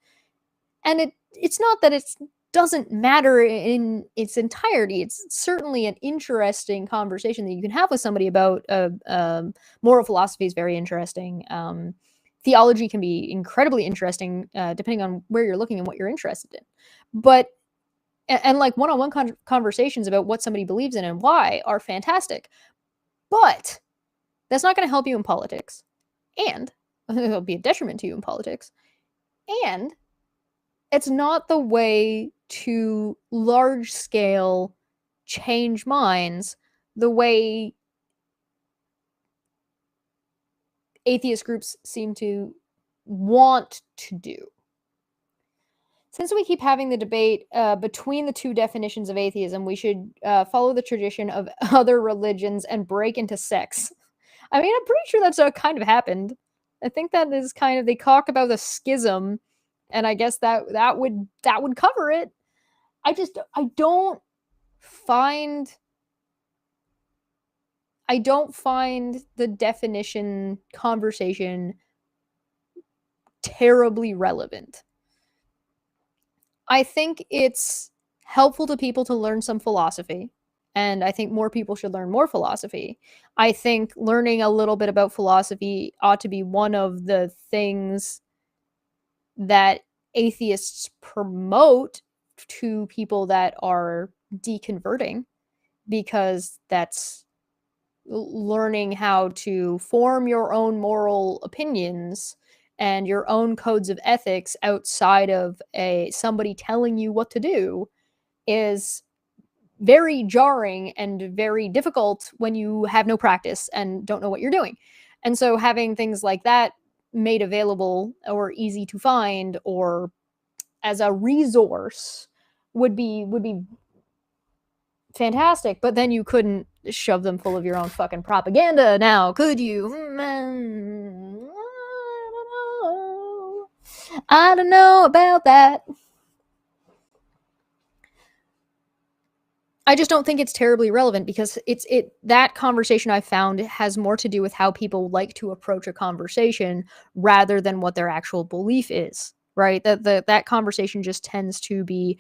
And it's not that it doesn't matter in its entirety. It's certainly an interesting conversation that you can have with somebody about. Moral philosophy is very interesting. Theology can be incredibly interesting depending on where you're looking and what you're interested in. But and like one-on-one conversations about what somebody believes in and why are fantastic. But that's not going to help you in politics, and it'll be a detriment to you in politics, and it's not the way to large-scale change minds the way atheist groups seem to want to do. Since we keep having the debate between the two definitions of atheism, we should follow the tradition of other religions and break into sects. I mean, I'm pretty sure that's what kind of happened. I think that is kind of, they talk about the schism, and I guess that would cover it. I don't find the definition conversation terribly relevant. I think it's helpful to people to learn some philosophy, and I think more people should learn more philosophy. I think learning a little bit about philosophy ought to be one of the things that atheists promote to people that are deconverting, because that's learning how to form your own moral opinions and your own codes of ethics outside of somebody telling you what to do is very jarring and very difficult when you have no practice and don't know what you're doing. And so having things like that made available or easy to find or as a resource would be fantastic, but then you couldn't shove them full of your own fucking propaganda now, could you? I don't know. I don't know about that. I just don't think it's terribly relevant because that conversation I found has more to do with how people like to approach a conversation rather than what their actual belief is, right? That conversation just tends to be,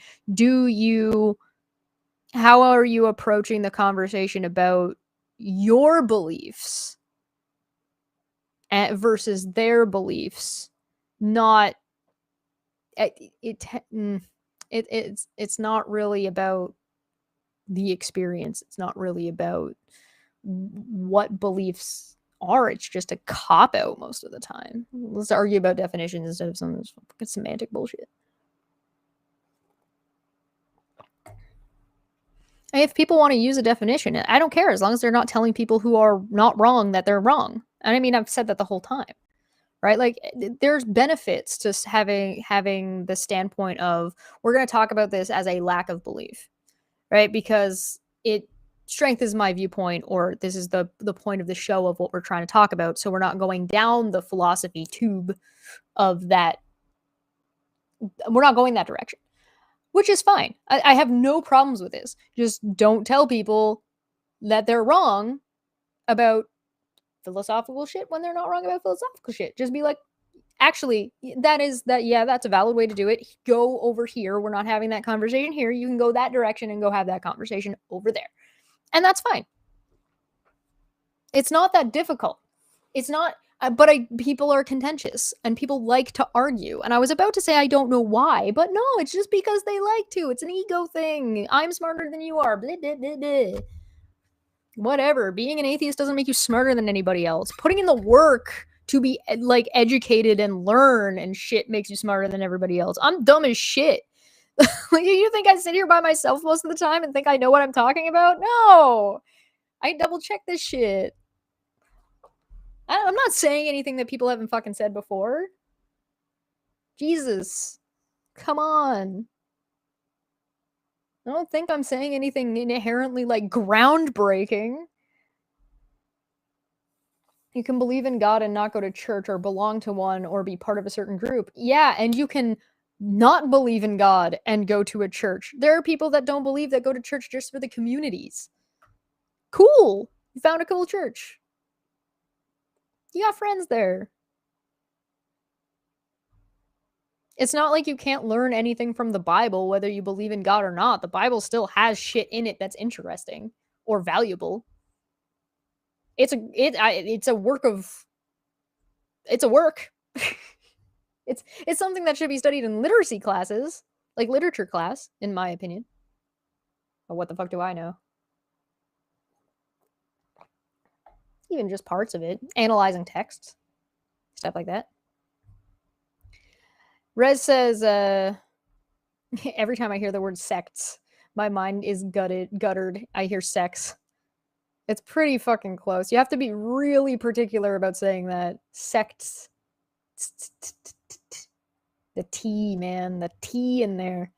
how are you approaching the conversation about your beliefs versus their beliefs? Not it's not really about the experience. It's not really about what beliefs are. It's just a cop out most of the time. Let's argue about definitions instead of some fucking semantic bullshit. And if people want to use a definition, I don't care as long as they're not telling people who are not wrong that they're wrong. And I mean, I've said that the whole time, right? Like, there's benefits to having the standpoint of, we're going to talk about this as a lack of belief, right? Because it strengthens my viewpoint, or this is the point of the show of what we're trying to talk about. So we're not going down the philosophy tube of that. We're not going that direction, which is fine. I have no problems with this. Just don't tell people that they're wrong about philosophical shit when they're not wrong about philosophical shit. Just be like, actually, that's a valid way to do it. Go over here. We're not having that conversation here. You can go that direction and go have that conversation over there. And that's fine. It's not that difficult. It's not, but people are contentious and people like to argue. And I was about to say I don't know why, but no, it's just because they like to. It's an ego thing. I'm smarter than you are. Blah, blah, blah, blah. Whatever. Being an atheist doesn't make you smarter than anybody else. Putting in the work to be like educated and learn and shit makes you smarter than everybody else. I'm dumb as shit. Like, you think I sit here by myself most of the time and think I know what I'm talking about? No. I double check this shit. I'm not saying anything that people haven't fucking said before. Jesus. Come on. I don't think I'm saying anything inherently like groundbreaking. You can believe in God and not go to church or belong to one or be part of a certain group. Yeah, and you can not believe in God and go to a church. There are people that don't believe that go to church just for the communities. Cool. You found a cool church. You got friends there. It's not like you can't learn anything from the Bible, whether you believe in God or not. The Bible still has shit in it that's interesting or valuable. It's a work. It's something that should be studied in literacy classes, like literature class, in my opinion. But what the fuck do I know? Even just parts of it, analyzing texts, stuff like that. Rez says, every time I hear the word sects, my mind is guttered. I hear sex. It's pretty fucking close. You have to be really particular about saying that. Sects. The T, man. The T in there.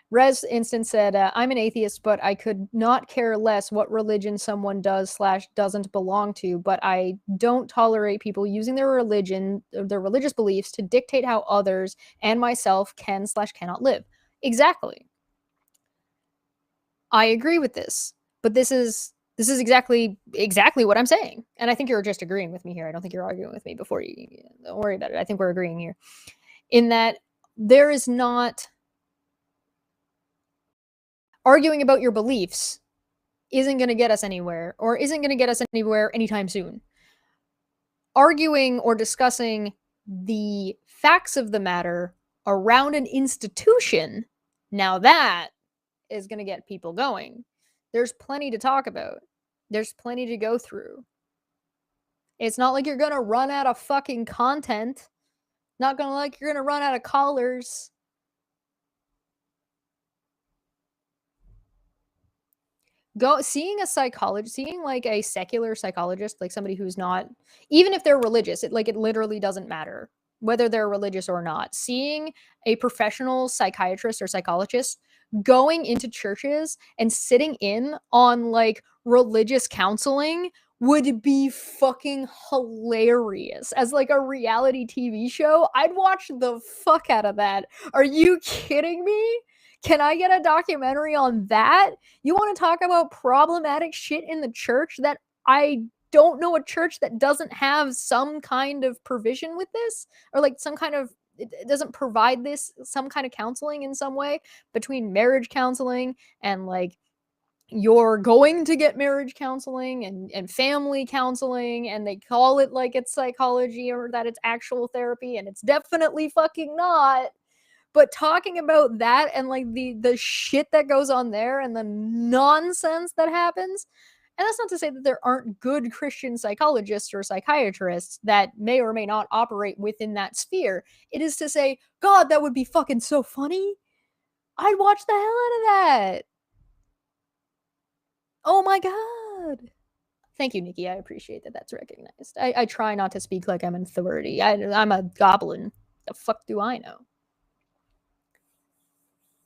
Rez Instant said, I'm an atheist, but I could not care less what religion someone does/doesn't belong to, but I don't tolerate people using their religion, their religious beliefs, to dictate how others and myself can/cannot live. Exactly. I agree with this, but this is exactly what I'm saying. And I think you're just agreeing with me here. I don't think you're arguing with me before you. Don't worry about it. I think we're agreeing here. In that there is not... Arguing about your beliefs isn't going to get us anywhere, or isn't going to get us anywhere anytime soon. Arguing or discussing the facts of the matter around an institution, now that is going to get people going. There's plenty to talk about. There's plenty to go through. It's not like you're going to run out of fucking content. Not going to like you're going to run out of callers. Seeing a psychologist, seeing like a secular psychologist, like somebody who's not, even if they're religious, it literally doesn't matter whether they're religious or not. Seeing a professional psychiatrist or psychologist going into churches and sitting in on like religious counseling would be fucking hilarious as like a reality TV show. I'd watch the fuck out of that. Are you kidding me? Can I get a documentary on that? You want to talk about problematic shit in the church? That I don't know a church that doesn't have some kind of provision with this, or like some kind of, it doesn't provide this, some kind of counseling in some way, between marriage counseling and like you're going to get marriage counseling and family counseling, and they call it like it's psychology or that it's actual therapy, and it's definitely fucking not. But talking about that and like the shit that goes on there and the nonsense that happens, and that's not to say that there aren't good Christian psychologists or psychiatrists that may or may not operate within that sphere. It is to say, God, that would be fucking so funny. I'd watch the hell out of that. Oh my god. Thank you, Nikki. I appreciate that that's recognized. I try not to speak like I'm an authority. I'm a goblin. The fuck do I know?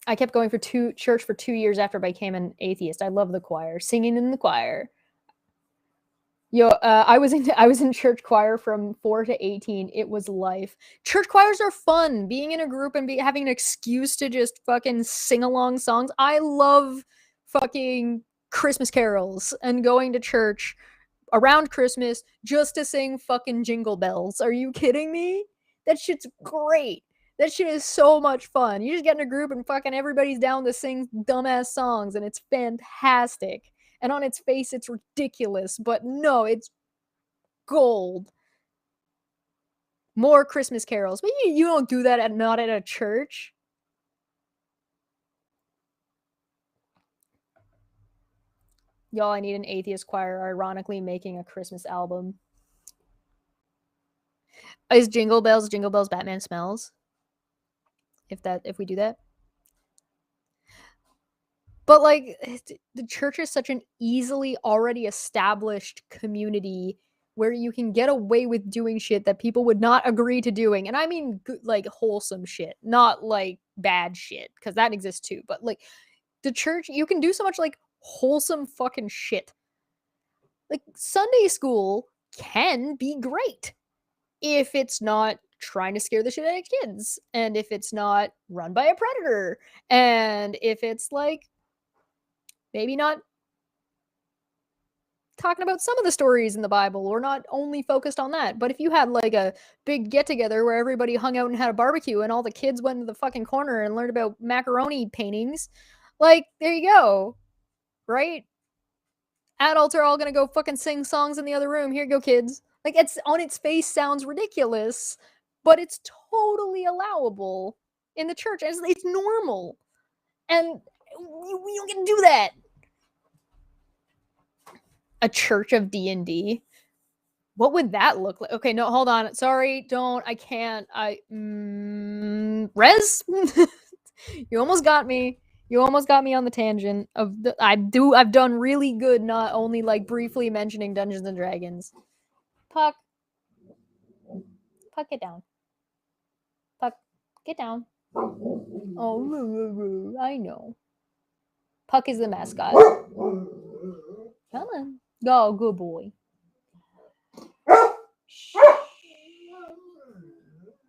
I kept going for church for 2 years after I became an atheist. I love the choir, singing in the choir. Yo, I was in church choir from 4 to 18. It was life. Church choirs are fun. Being in a group and having an excuse to just fucking sing along songs. I love fucking Christmas carols and going to church around Christmas just to sing fucking Jingle Bells. Are you kidding me? That shit's great. That shit is so much fun. You just get in a group and fucking everybody's down to sing dumbass songs, and it's fantastic. And on its face, it's ridiculous, but no, it's gold. More Christmas carols. But you don't do that not at a church. Y'all, I need an atheist choir ironically making a Christmas album. Is Jingle Bells Batman Smells? If we do that? But like, the church is such an easily already established community where you can get away with doing shit that people would not agree to doing. And I mean good, like wholesome shit, not like bad shit, because that exists too. But like the church, you can do so much like wholesome fucking shit. Like Sunday school can be great if it's not trying to scare the shit out of kids, and if it's not run by a predator, and if it's like maybe not talking about some of the stories in the Bible, or not only focused on that. But if you had like a big get together where everybody hung out and had a barbecue and all the kids went to the fucking corner and learned about macaroni paintings, like there you go, right? Adults are all gonna go fucking sing songs in the other room. Here you go, kids. Like, it's on its face sounds ridiculous, but it's totally allowable in the church. It's normal, and we don't get to do that. A church of D&D. What would that look like? Okay, no, hold on. Sorry, don't. I can't. Rez? You almost got me. You almost got me on the tangent of I've done really good not only like briefly mentioning Dungeons and Dragons. Puck, get down. Puck, get down. Oh, I know. Puck is the mascot. Come on. Go, good boy.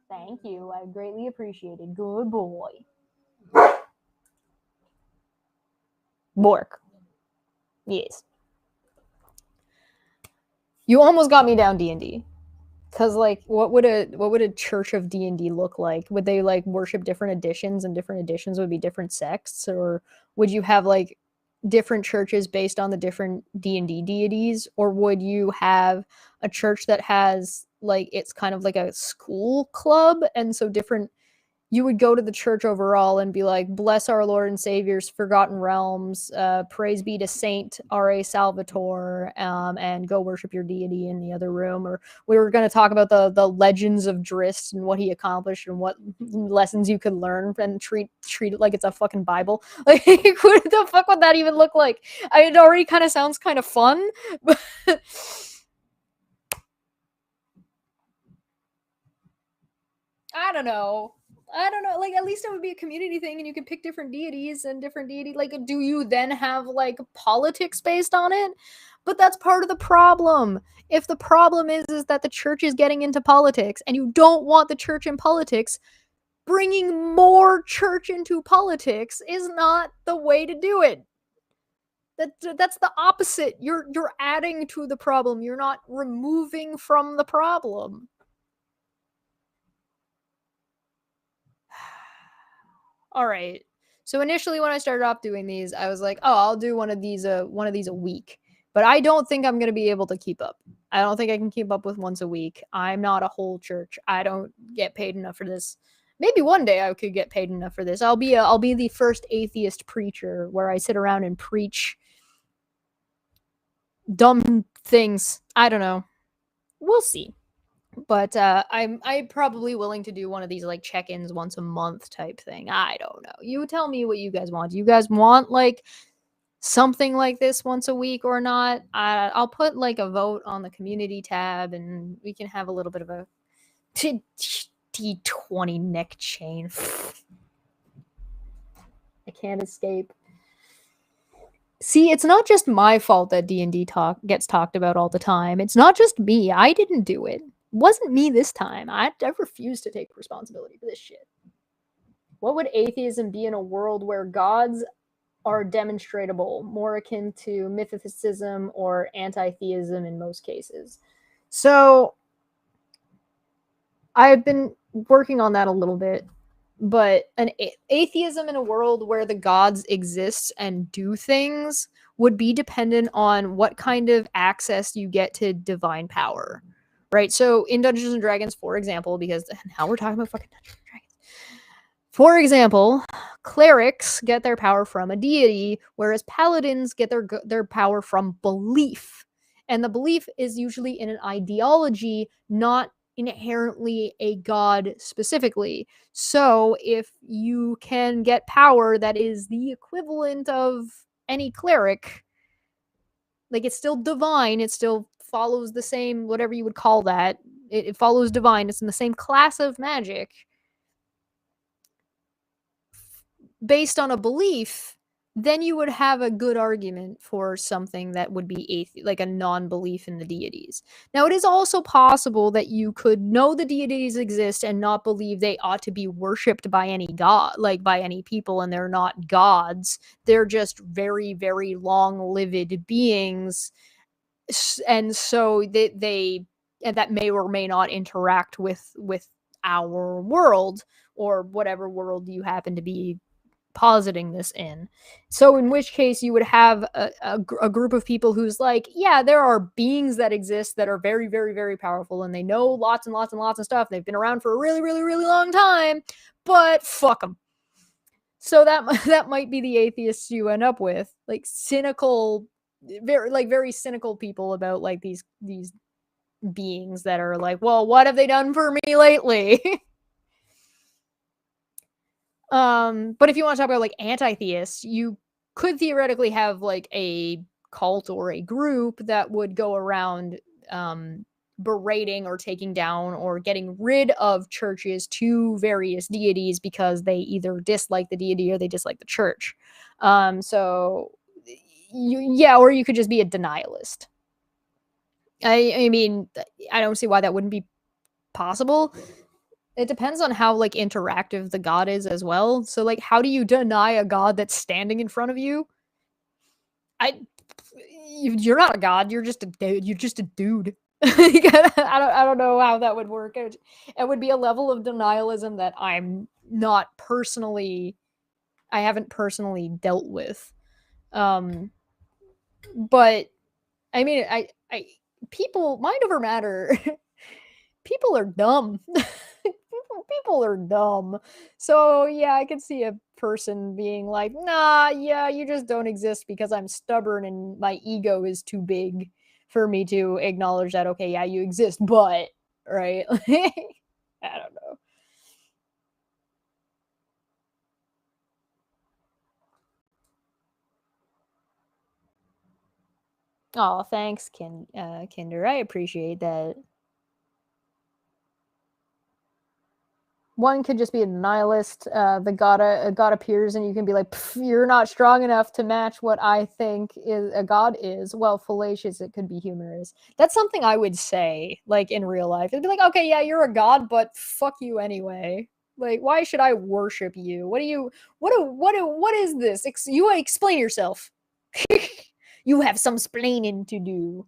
Thank you. I greatly appreciate it. Good boy. Bork. Yes. You almost got me down D&D. Cause like, what would a church of D&D look like? Would they like worship different editions, and different editions would be different sects, or would you have like different churches based on the different D&D deities, or would you have a church that has like it's kind of like a school club, and so different? You would go to the church overall and be like, bless our Lord and Savior's forgotten realms, praise be to Saint R.A. Salvatore, and go worship your deity in the other room. Or we were going to talk about the legends of Drist and what he accomplished and what lessons you could learn, and treat it like it's a fucking Bible. Like, what the fuck would that even look like? It already kind of sounds kind of fun, but I don't know. I don't know, like, at least it would be a community thing and you could pick different deities and different deity. Like, do you then have, like, politics based on it? But that's part of the problem. If the problem is that the church is getting into politics and you don't want the church in politics, bringing more church into politics is not the way to do it. That's the opposite. You're adding to the problem. You're not removing from the problem. All right. So initially when I started off doing these, I was like, "Oh, I'll do one of these a week." But I don't think I'm going to be able to keep up. I don't think I can keep up with once a week. I'm not a whole church. I don't get paid enough for this. Maybe one day I could get paid enough for this. I'll be the first atheist preacher where I sit around and preach dumb things. I don't know. We'll see. But I'm probably willing to do one of these like check-ins once a month type thing. I don't know. You tell me what you guys want. Do you guys want like something like this once a week or not? I'll put like a vote on the community tab, and we can have a little bit of a D20 neck chain. I can't escape. See, it's not just my fault that D&D gets talked about all the time. It's not just me. I didn't do it. It wasn't me this time. I refuse to take responsibility for this shit. What would atheism be in a world where gods are demonstrable, more akin to mythicism or anti-theism in most cases? So I've been working on that a little bit. But an atheism in a world where the gods exist and do things would be dependent on what kind of access you get to divine power, right? So in Dungeons and Dragons, for example, because now we're talking about fucking Dungeons and Dragons. For example, clerics get their power from a deity, whereas paladins get their power from belief. And the belief is usually in an ideology, not inherently a god specifically. So if you can get power that is the equivalent of any cleric, like it's still divine, it still follows the same, whatever you would call that, it follows divine, it's in the same class of magic, based on a belief, then you would have a good argument for something that would be like a non-belief in the deities. Now, it is also possible that you could know the deities exist and not believe they ought to be worshipped by any god, like by any people, and they're not gods. They're just very, very long-lived beings, and so and that may or may not interact with our world or whatever world you happen to be positing this in. So in which case you would have a group of people who's like, yeah, there are beings that exist that are very, very, very powerful, and they know lots and lots and lots of stuff. They've been around for a really, really, really long time, but fuck them. So that might be the atheists you end up with, like cynical, very cynical people about like these beings that are like, well, what have they done for me lately? But if you want to talk about like anti-theists, you could theoretically have like a cult or a group that would go around berating or taking down or getting rid of churches to various deities because they either dislike the deity or they dislike the church. So or you could just be a denialist. I mean, I don't see why that wouldn't be possible. It depends on how, like, interactive the god is as well. So, like, how do you deny a god that's standing in front of you? You're not a god. You're just a dude. You're just a dude. I don't know how that would work. It would be a level of denialism that I haven't personally dealt with. But I mean, people mind over matter. People are dumb. People are dumb. So yeah, I could see a person being like, nah, yeah, you just don't exist because I'm stubborn and my ego is too big for me to acknowledge that, okay, yeah, you exist, but, right? I don't know. Oh, thanks, Kinder. I appreciate that. One could just be a nihilist. A god appears and you can be like, you're not strong enough to match what I think a god is. Well, fallacious, it could be humorous. That's something I would say, like, in real life. It'd be like, okay, yeah, you're a god, but fuck you anyway. Like, why should I worship you? What is this? You explain yourself. You have some splaining to do.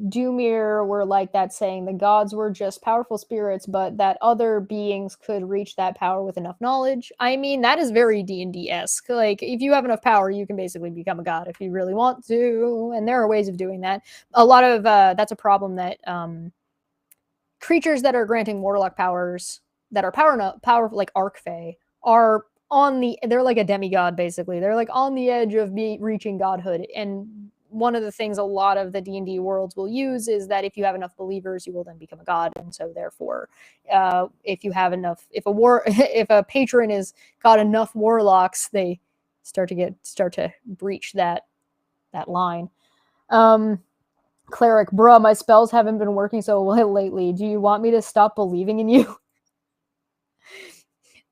Doomir were like that, saying the gods were just powerful spirits, but that other beings could reach that power with enough knowledge. I mean, that is very D&D-esque. Like, if you have enough power, you can basically become a god if you really want to, and there are ways of doing that. A lot of, that's a problem that creatures that are granting warlock powers, that are powerful, like Archfey, are they're like a demigod, basically. They're like on the edge of reaching godhood, and one of the things a lot of the D&D worlds will use is that if you have enough believers, you will then become a god. And so therefore, if you have enough, if a patron has got enough warlocks, they start to breach that line. Cleric, bruh, my spells haven't been working so well lately. Do you want me to stop believing in you?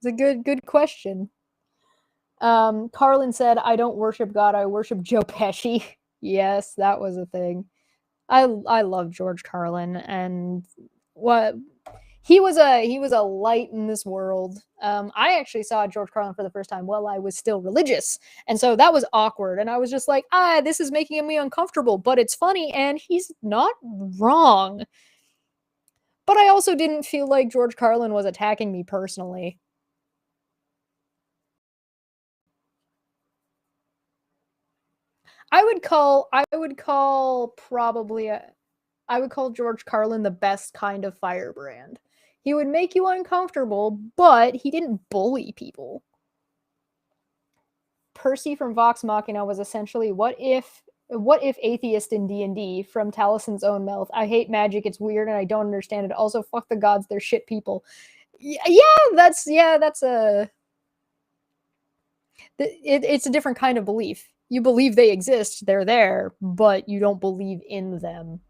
It's a good question. Carlin said, I don't worship God, I worship Joe Pesci. Yes, that was a thing. I love George Carlin, and what he was a light in this world. I actually saw George Carlin for the first time while I was still religious, and so that was awkward. And I was just like, this is making me uncomfortable, but it's funny, and he's not wrong. But I also didn't feel like George Carlin was attacking me personally. I would call George Carlin the best kind of firebrand. He would make you uncomfortable, but he didn't bully people. Percy from Vox Machina was essentially, what if atheist in D&D, from Talison's own mouth. I hate magic, it's weird, and I don't understand it. Also, fuck the gods, they're shit people. It's a different kind of belief. You believe they exist, they're there, but you don't believe in them.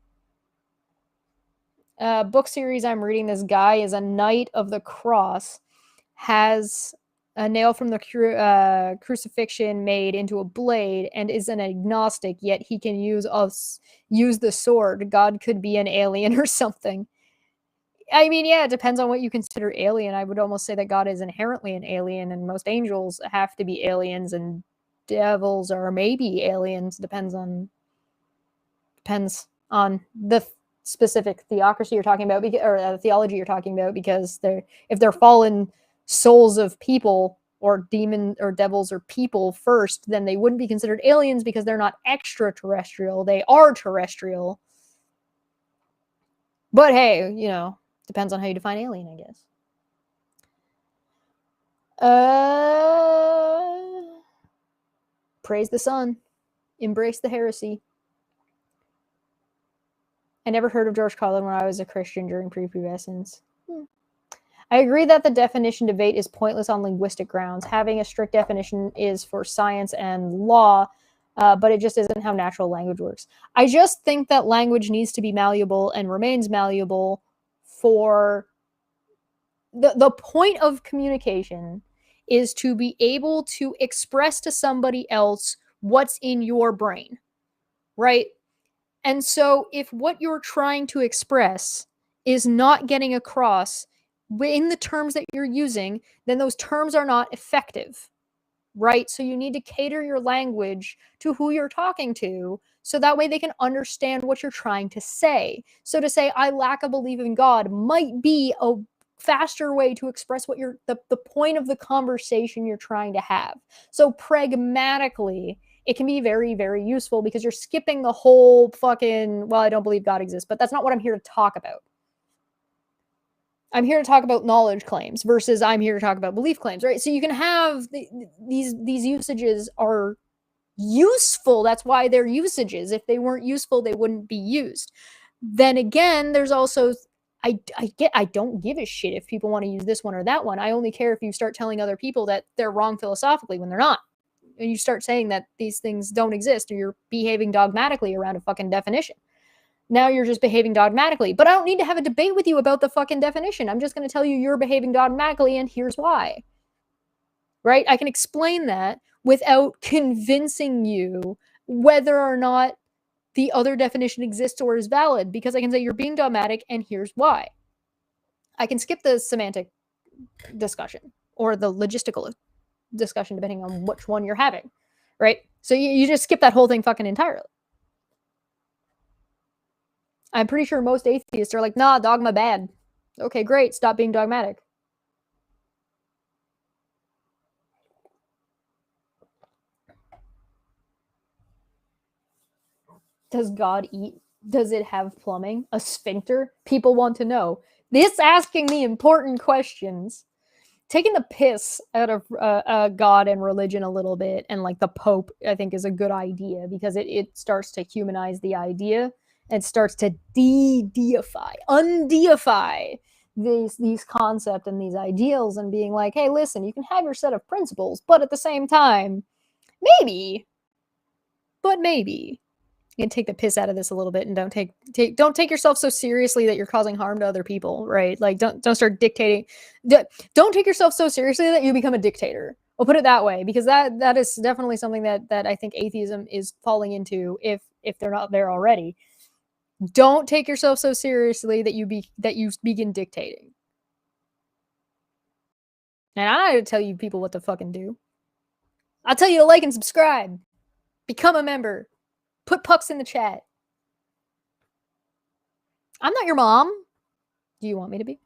Book series I'm reading, this guy is a Knight of the Cross, has a nail from the crucifixion made into a blade, and is an agnostic, yet he can use the sword. God could be an alien or something. I mean, yeah, it depends on what you consider alien. I would almost say that God is inherently an alien, and most angels have to be aliens, and devils are maybe aliens. Depends on the specific theocracy you're talking about, or theology you're talking about, because if they're fallen souls of people, or demon or devils or people first, then they wouldn't be considered aliens because they're not extraterrestrial. They are terrestrial. But hey, depends on how you define alien, I guess. Praise the sun. Embrace the heresy. I never heard of George Carlin when I was a Christian during prepubescence. I agree that the definition debate is pointless on linguistic grounds. Having a strict definition is for science and law, but it just isn't how natural language works. I just think that language needs to be malleable and remains malleable for the point of communication is to be able to express to somebody else what's in your brain, right? And so if what you're trying to express is not getting across in the terms that you're using, then those terms are not effective, right? So you need to cater your language to who you're talking to, so that way they can understand what you're trying to say. So to say, I lack a belief in God might be a faster way to express what the point of the conversation you're trying to have. So pragmatically, it can be very, very useful, because you're skipping the whole fucking, well, I don't believe God exists, but that's not what I'm here to talk about. I'm here to talk about knowledge claims versus I'm here to talk about belief claims, right? So you can have these usages are useful. That's why they're usages. If they weren't useful, they wouldn't be used. Then again, there's also, I don't give a shit if people want to use this one or that one. I only care if you start telling other people that they're wrong philosophically when they're not. And you start saying that these things don't exist, or you're behaving dogmatically around a fucking definition. Now you're just behaving dogmatically. But I don't need to have a debate with you about the fucking definition. I'm just going to tell you you're behaving dogmatically, and here's why. Right? I can explain that without convincing you whether or not the other definition exists or is valid, because I can say you're being dogmatic, and here's why. I can skip the semantic discussion or the logistical discussion, depending on which one you're having, right? So you just skip that whole thing fucking entirely. I'm pretty sure most atheists are like, nah, dogma bad. Okay, great. Stop being dogmatic. Does God eat? Does it have plumbing? A sphincter? People want to know. This asking the important questions. Taking the piss out of God and religion a little bit, and like the Pope, I think is a good idea, because it starts to humanize the idea. It starts to undeify these concepts and these ideals, and being like, hey, listen, you can have your set of principles, but at the same time, maybe you can take the piss out of this a little bit, and don't take yourself so seriously that you're causing harm to other people, right? Like don't start dictating. Don't take yourself so seriously that you become a dictator. I'll put it that way, because that is definitely something that I think atheism is falling into, if they're not there already. Don't take yourself so seriously that you begin dictating. And I'm not going to tell you people what to fucking do. I'll tell you to like and subscribe. Become a member. Put pucks in the chat. I'm not your mom. Do you want me to be?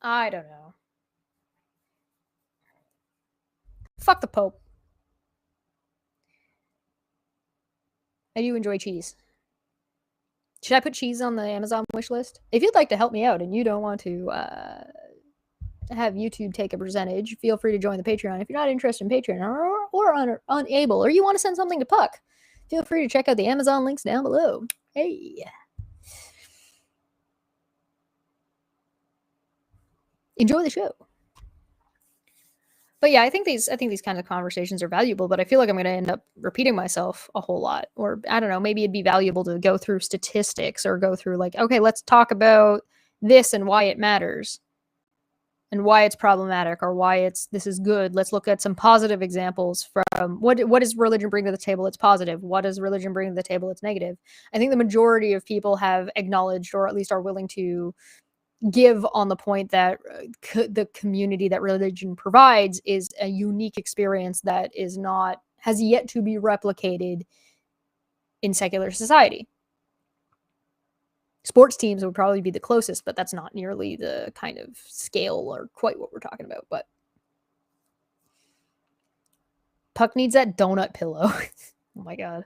I don't know. Fuck the Pope. I do enjoy cheese. Should I put cheese on the Amazon wish list? If you'd like to help me out and you don't want to have YouTube take a percentage, feel free to join the Patreon. If you're not interested in Patreon or unable, or you want to send something to Puck, feel free to check out the Amazon links down below. Hey. Enjoy the show. But yeah, I think these kinds of conversations are valuable, but I feel like I'm going to end up repeating myself a whole lot. Or I don't know, maybe it'd be valuable to go through statistics, or go through like, okay, let's talk about this and why it matters, and why it's problematic, or why this is good. Let's look at some positive examples from what does religion bring to the table that's positive? What does religion bring to the table that's negative? I think the majority of people have acknowledged, or at least are willing to give on the point that the community that religion provides is a unique experience that has yet to be replicated in secular society. Sports teams would probably be the closest, but that's not nearly the kind of scale or quite what we're talking about. But Puck needs that donut pillow. Oh my god.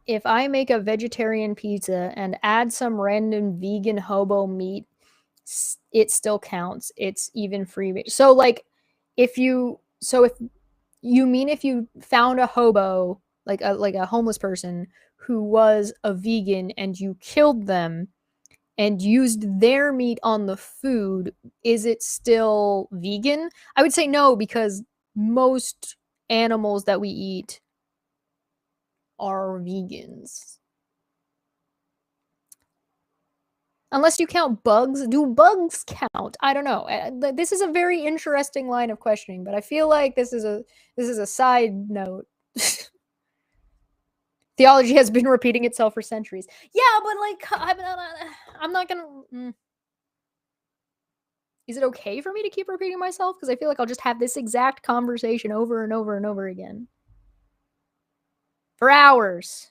If I make a vegetarian pizza and add some random vegan hobo meat, it still counts. It's even free. So like if you found a hobo, like a homeless person who was a vegan, and you killed them and used their meat on the food, is it still vegan? I would say no, because most animals that we eat are vegans. Unless you count bugs. Do bugs count? I don't know. This is a very interesting line of questioning, but I feel like this is a side note. Theology has been repeating itself for centuries. Yeah, but like I'm not gonna. Is it okay for me to keep repeating myself? Because I feel like I'll just have this exact conversation over and over and over again for hours.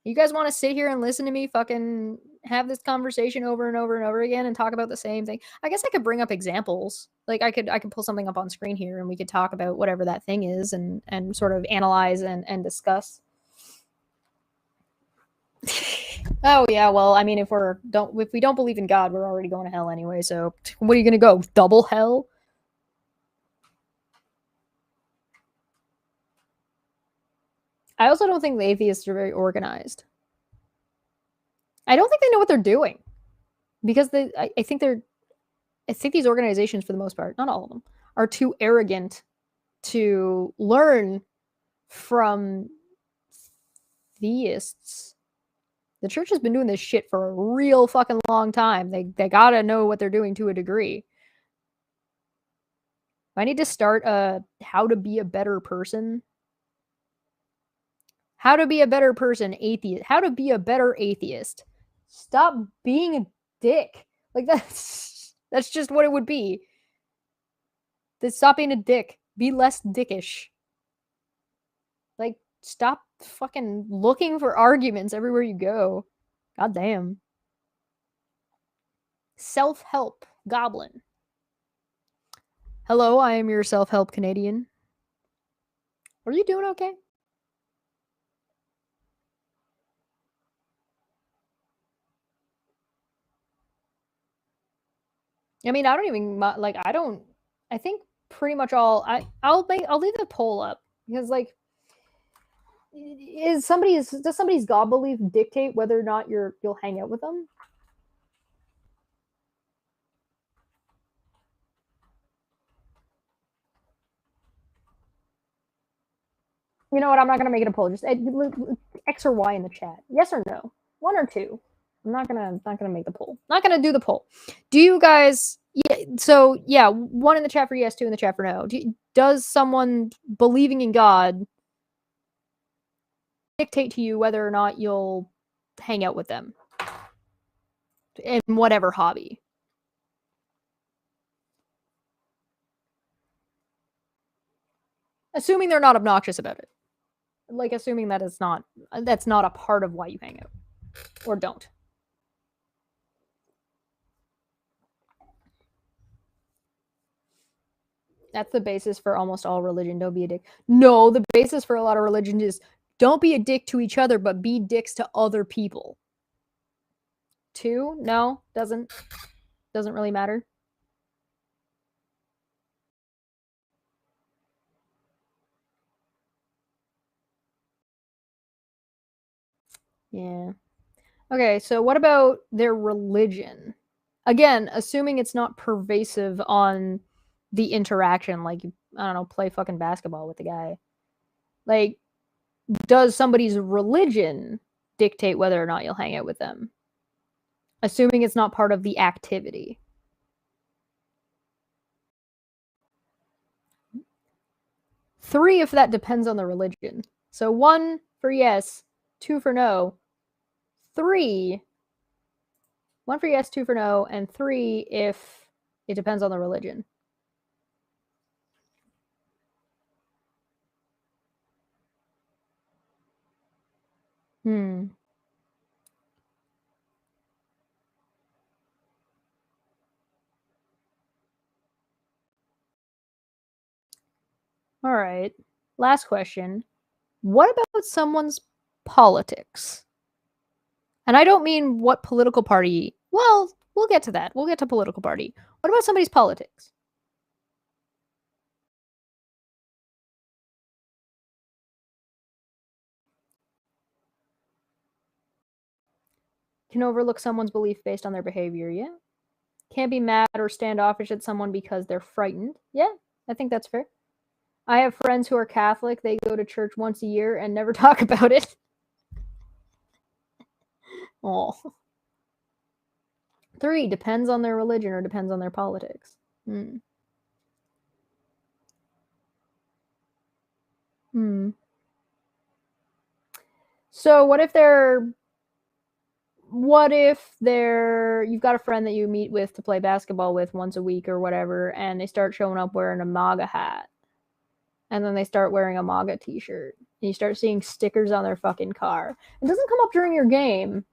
You guys want to sit here and listen to me fucking have this conversation over and over and over again and talk about the same thing? I guess I could bring up examples. Like I could pull something up on screen here, and we could talk about whatever that thing is, and sort of analyze and discuss. Oh yeah, well, I mean, if we don't believe in God, we're already going to hell anyway. So what are you gonna go? Double hell? I also don't think the atheists are very organized. I don't think they know what they're doing, because I think they're I think these organizations, for the most part, not all of them, are too arrogant to learn from theists. The church has been doing this shit for a real fucking long time. They gotta know what they're doing to a degree. I need to start a how to be a better person. How to be a better person, atheist. How to be a better atheist. Stop being a dick. Like that's just what it would be. Stop being a dick. Be less dickish. Like, stop fucking looking for arguments everywhere you go. God damn. Self-help goblin. Hello, I am your self-help Canadian. Are you doing okay? I mean, I don't even like. I think pretty much all. I'll leave the poll up because like, does somebody's God belief dictate whether or not you'll hang out with them? You know what? I'm not gonna make it a poll. Just X or Y in the chat. Yes or no. 1 or 2. I'm not gonna make the poll. Not gonna do the poll. Do you guys? Yeah. So yeah, 1 in the chat for yes, 2 in the chat for no. Does someone believing in God dictate to you whether or not you'll hang out with them in whatever hobby? Assuming they're not obnoxious about it. Like assuming that that's not a part of why you hang out or don't. That's the basis for almost all religion. Don't be a dick. No, the basis for a lot of religion is don't be a dick to each other, but be dicks to other people. 2? No, doesn't really matter. Yeah. Okay, so what about their religion? Again, assuming it's not pervasive on the interaction, like, I don't know, play fucking basketball with the guy. Like, does somebody's religion dictate whether or not you'll hang out with them? Assuming it's not part of the activity. Three, if that depends on the religion. So 1 for yes, 2 for no. 3, 1 for yes, 2 for no, and 3 if it depends on the religion. All right. Last question. What about someone's politics? And I don't mean what political party. Well, we'll get to that. We'll get to political party. What about somebody's politics? Can overlook someone's belief based on their behavior. Yeah. Can't be mad or standoffish at someone because they're frightened. Yeah, I think that's fair. I have friends who are Catholic. They go to church once a year and never talk about it. Oh. 3, depends on their religion or depends on their politics. So what if you've got a friend that you meet with to play basketball with once a week or whatever, and they start showing up wearing a MAGA hat, and then they start wearing a MAGA t-shirt, and you start seeing stickers on their fucking car. It doesn't come up during your game,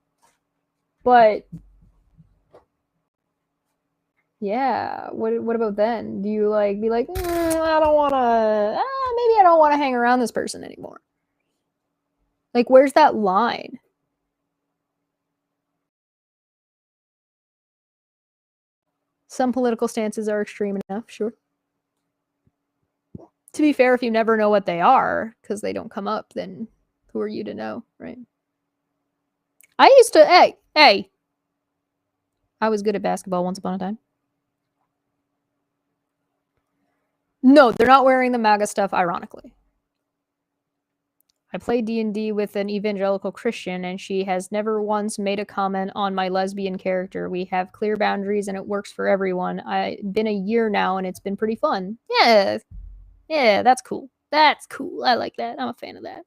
but yeah, what about then? Do you like be like, I don't want to, maybe I don't want to hang around this person anymore? Like, where's that line? Some political stances are extreme enough, sure. To be fair, if you never know what they are because they don't come up, then who are you to know, right? I used to, hey, I was good at basketball once upon a time. No, they're not wearing the MAGA stuff, ironically. I play D&D with an evangelical Christian, and she has never once made a comment on my lesbian character. We have clear boundaries, and it works for everyone. It's been a year now, and it's been pretty fun. Yeah, that's cool. That's cool. I like that. I'm a fan of that.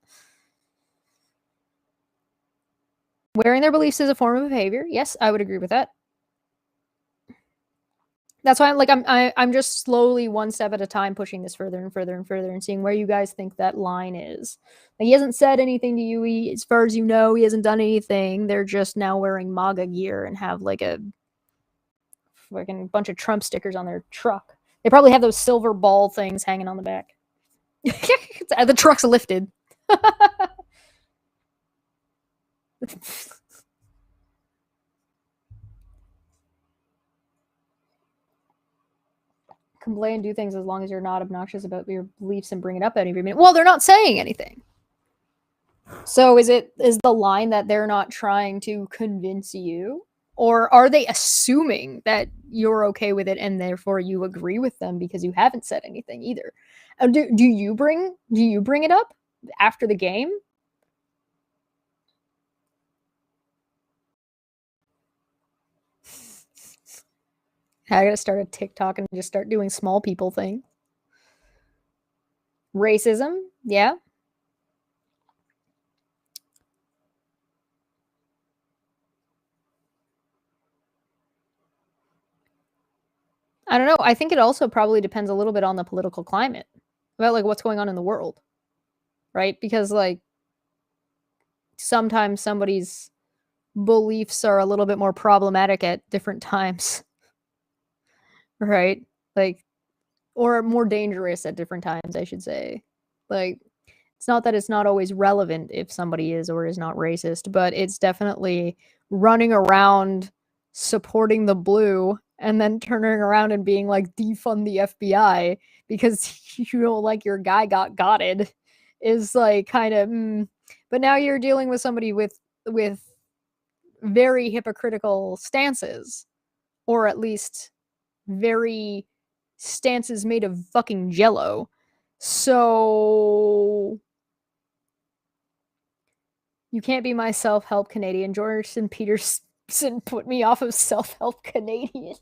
Wearing their beliefs is a form of behavior. Yes, I would agree with that. That's why I'm just slowly, one step at a time, pushing this further and further and further, and seeing where you guys think that line is. Like, he hasn't said anything to you. As far as you know, he hasn't done anything. They're just now wearing MAGA gear and have like a fucking bunch of Trump stickers on their truck. They probably have those silver ball things hanging on the back. The truck's lifted. Complain, do things as long as you're not obnoxious about your beliefs and bring it up every minute. Well, they're not saying anything. So is the line that they're not trying to convince you? Or are they assuming that you're okay with it and therefore you agree with them because you haven't said anything either? Do you bring it up after the game? I gotta start a TikTok and just start doing small people thing. Racism, yeah. I don't know. I think it also probably depends a little bit on the political climate, about like what's going on in the world, right? Because like sometimes somebody's beliefs are a little bit more problematic at different times, right? Like, or more dangerous at different times, I should say. Like, it's not that it's not always relevant if somebody is or is not racist, but it's definitely running around supporting the blue and then turning around and being like, defund the FBI because you don't like your guy got gotted is like kind of but now you're dealing with somebody with very hypocritical stances, or at least very stances made of fucking jello. So you can't be my self-help Canadian. Jordan Peterson put me off of self-help Canadians.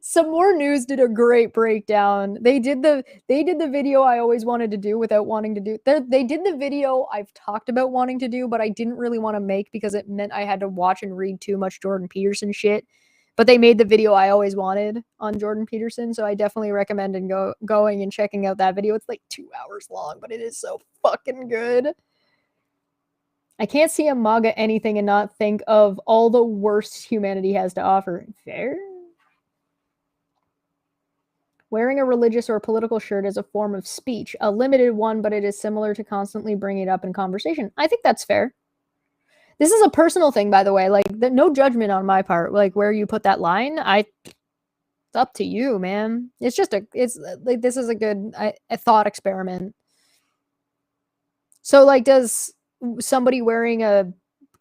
Some More News did a great breakdown. They did the video I always wanted to do without wanting to do. They did the video I've talked about wanting to do, but I didn't really want to make because it meant I had to watch and read too much Jordan Peterson shit. But they made the video I always wanted on Jordan Peterson, so I definitely recommend going and checking out that video. It's like 2 hours long, but it is so fucking good. I can't see a MAGA anything and not think of all the worst humanity has to offer. Fair? Wearing a religious or political shirt is a form of speech, a limited one, but it is similar to constantly bringing it up in conversation. I think that's fair. This is a personal thing, by the way. Like, no judgment on my part. Like, where you put that line, it's up to you, man. It's like, this is a good a thought experiment. So, like, does somebody wearing a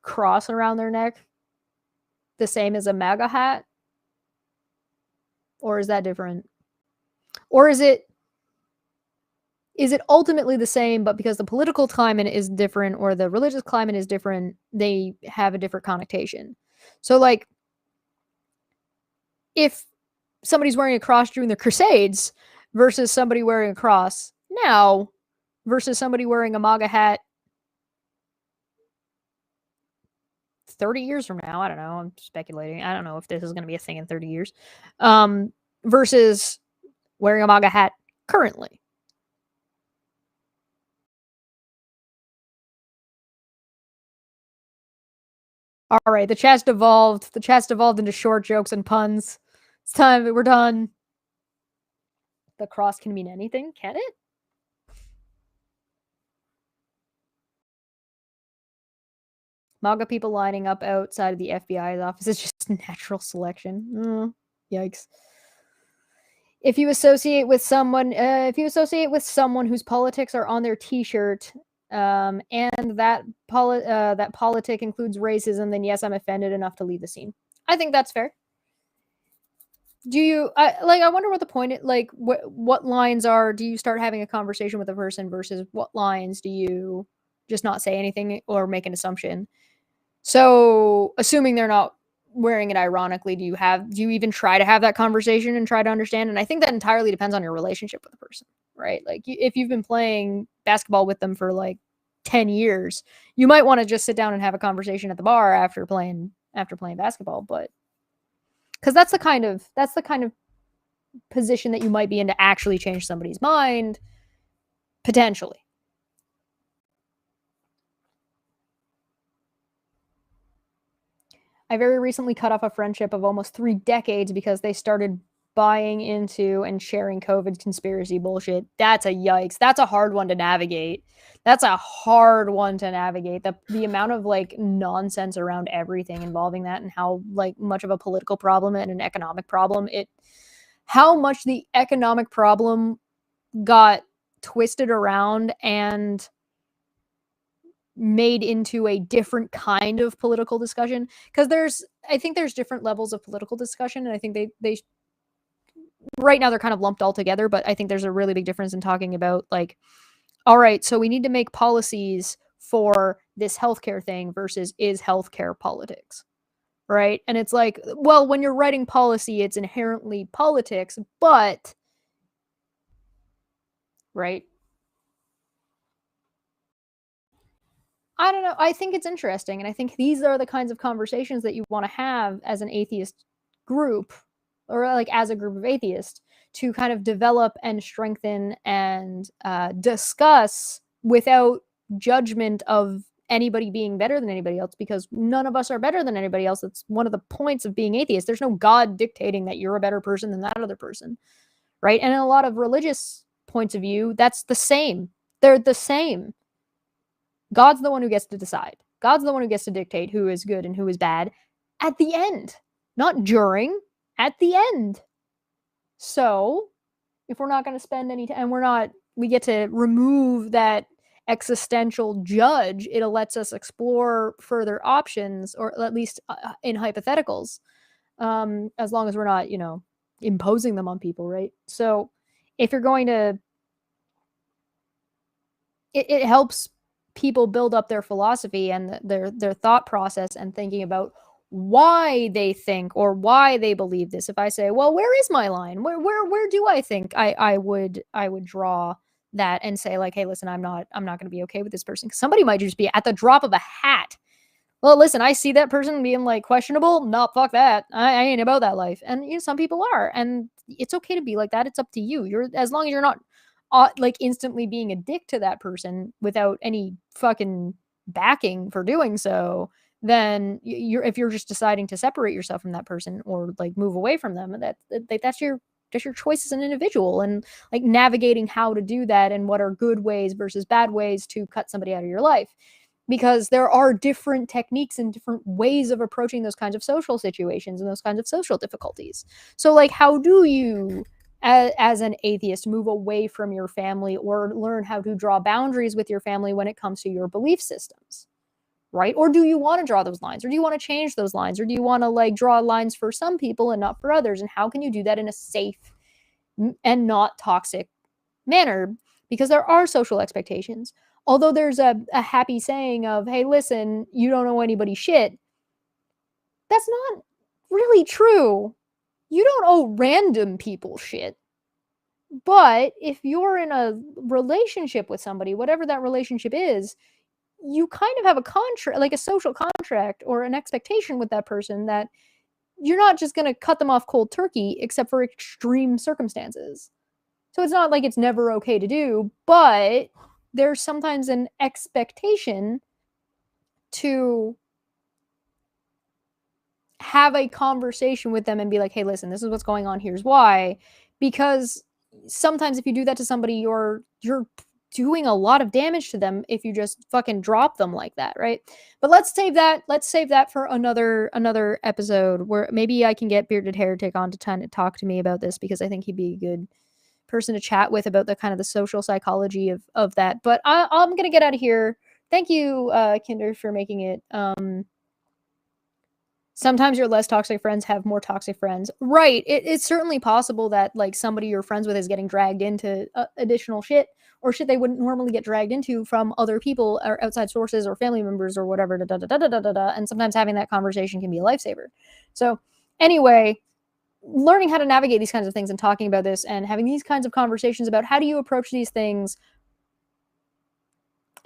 cross around their neck the same as a MAGA hat? Or is that different? Or is it ultimately the same, but because the political climate is different or the religious climate is different, they have a different connotation? So, like, if somebody's wearing a cross during the Crusades versus somebody wearing a cross now versus somebody wearing a MAGA hat 30 years from now, I don't know, I'm speculating. I don't know if this is going to be a thing in 30 years, versus wearing a MAGA hat currently. All right, the chat's devolved. The chat's devolved into short jokes and puns. It's time. We're done. The cross can mean anything, can it? MAGA people lining up outside of the FBI's office is just natural selection. Yikes. If you associate with someone whose politics are on their T-shirt, and that politic includes racism, then yes, I'm offended enough to leave the scene. I think that's fair. Do you I wonder what the point is, like what lines are, do you start having a conversation with a person versus what lines do you just not say anything or make an assumption? So, assuming they're not wearing it ironically, do you even try to have that conversation and try to understand? And I think that entirely depends on your relationship with the person, right? Like if you've been playing basketball with them for like 10 years, you might want to just sit down and have a conversation at the bar after playing basketball, but cuz that's the kind of position that you might be in to actually change somebody's mind potentially. I very recently cut off a friendship of almost 3 decades because they started buying into and sharing COVID conspiracy bullshit. That's a yikes. That's a hard one to navigate. That's a hard one to navigate. The amount of like nonsense around everything involving that and how like much of a political problem and an economic problem how much the economic problem got twisted around and made into a different kind of political discussion, because I think there's different levels of political discussion, and I think they right now they're kind of lumped all together, but I think there's a really big difference in talking about like, all right, so we need to make policies for this healthcare thing versus is healthcare politics, right? And it's like, well, when you're writing policy, it's inherently politics, but right. I don't know. I think it's interesting. And I think these are the kinds of conversations that you want to have as an atheist group, or like as a group of atheists, to kind of develop and strengthen and discuss without judgment of anybody being better than anybody else, because none of us are better than anybody else. That's one of the points of being atheist. There's no God dictating that you're a better person than that other person, right? And in a lot of religious points of view, that's the same. They're the same. God's the one who gets to decide. God's the one who gets to dictate who is good and who is bad at the end, not during, at the end. So, if we're not going to spend any time, we get to remove that existential judge, it lets us explore further options, or at least in hypotheticals, as long as we're not, imposing them on people, right? So, if you're going to, it helps people build up their philosophy and their thought process and thinking about why they think or why they believe this. If I say, well, where is my line? Where do I think I would draw that and say like, hey, listen, I'm not going to be okay with this person. 'Cause somebody might just be at the drop of a hat. Well, listen, I see that person being like questionable. No, fuck that. I ain't about that life. And some people are, and it's okay to be like that. It's up to you. As long as you're not like instantly being a dick to that person without any fucking backing for doing so, then if you're just deciding to separate yourself from that person or like move away from them, that's your choice as an individual, and like navigating how to do that and what are good ways versus bad ways to cut somebody out of your life, because there are different techniques and different ways of approaching those kinds of social situations and those kinds of social difficulties. So like, how do you as an atheist move away from your family or learn how to draw boundaries with your family when it comes to your belief systems, right? Or do you want to draw those lines, or do you want to change those lines, or do you want to like draw lines for some people and not for others? And how can you do that in a safe and not toxic manner? Because there are social expectations. Although there's a happy saying of, hey, listen, you don't owe anybody shit. That's not really true. You don't owe random people shit. But if you're in a relationship with somebody, whatever that relationship is, you kind of have a contract, like a social contract or an expectation with that person, that you're not just going to cut them off cold turkey except for extreme circumstances. So it's not like it's never okay to do, but there's sometimes an expectation to have a conversation with them and be like, hey, listen, this is what's going on. Here's why. Because sometimes if you do that to somebody, you're doing a lot of damage to them if you just fucking drop them like that, right? But let's save that for another episode, where maybe I can get Bearded Heretic on to kind of talk to me about this, because I think he'd be a good person to chat with about the kind of the social psychology of that. But I'm gonna get out of here. Thank you, Kinder, for making it Sometimes your less toxic friends have more toxic friends. Right. It's certainly possible that like somebody you're friends with is getting dragged into additional shit or shit they wouldn't normally get dragged into from other people or outside sources or family members or whatever. Da, da, da, da, da, da, da, and sometimes having that conversation can be a lifesaver. So anyway, learning how to navigate these kinds of things and talking about this and having these kinds of conversations about how do you approach these things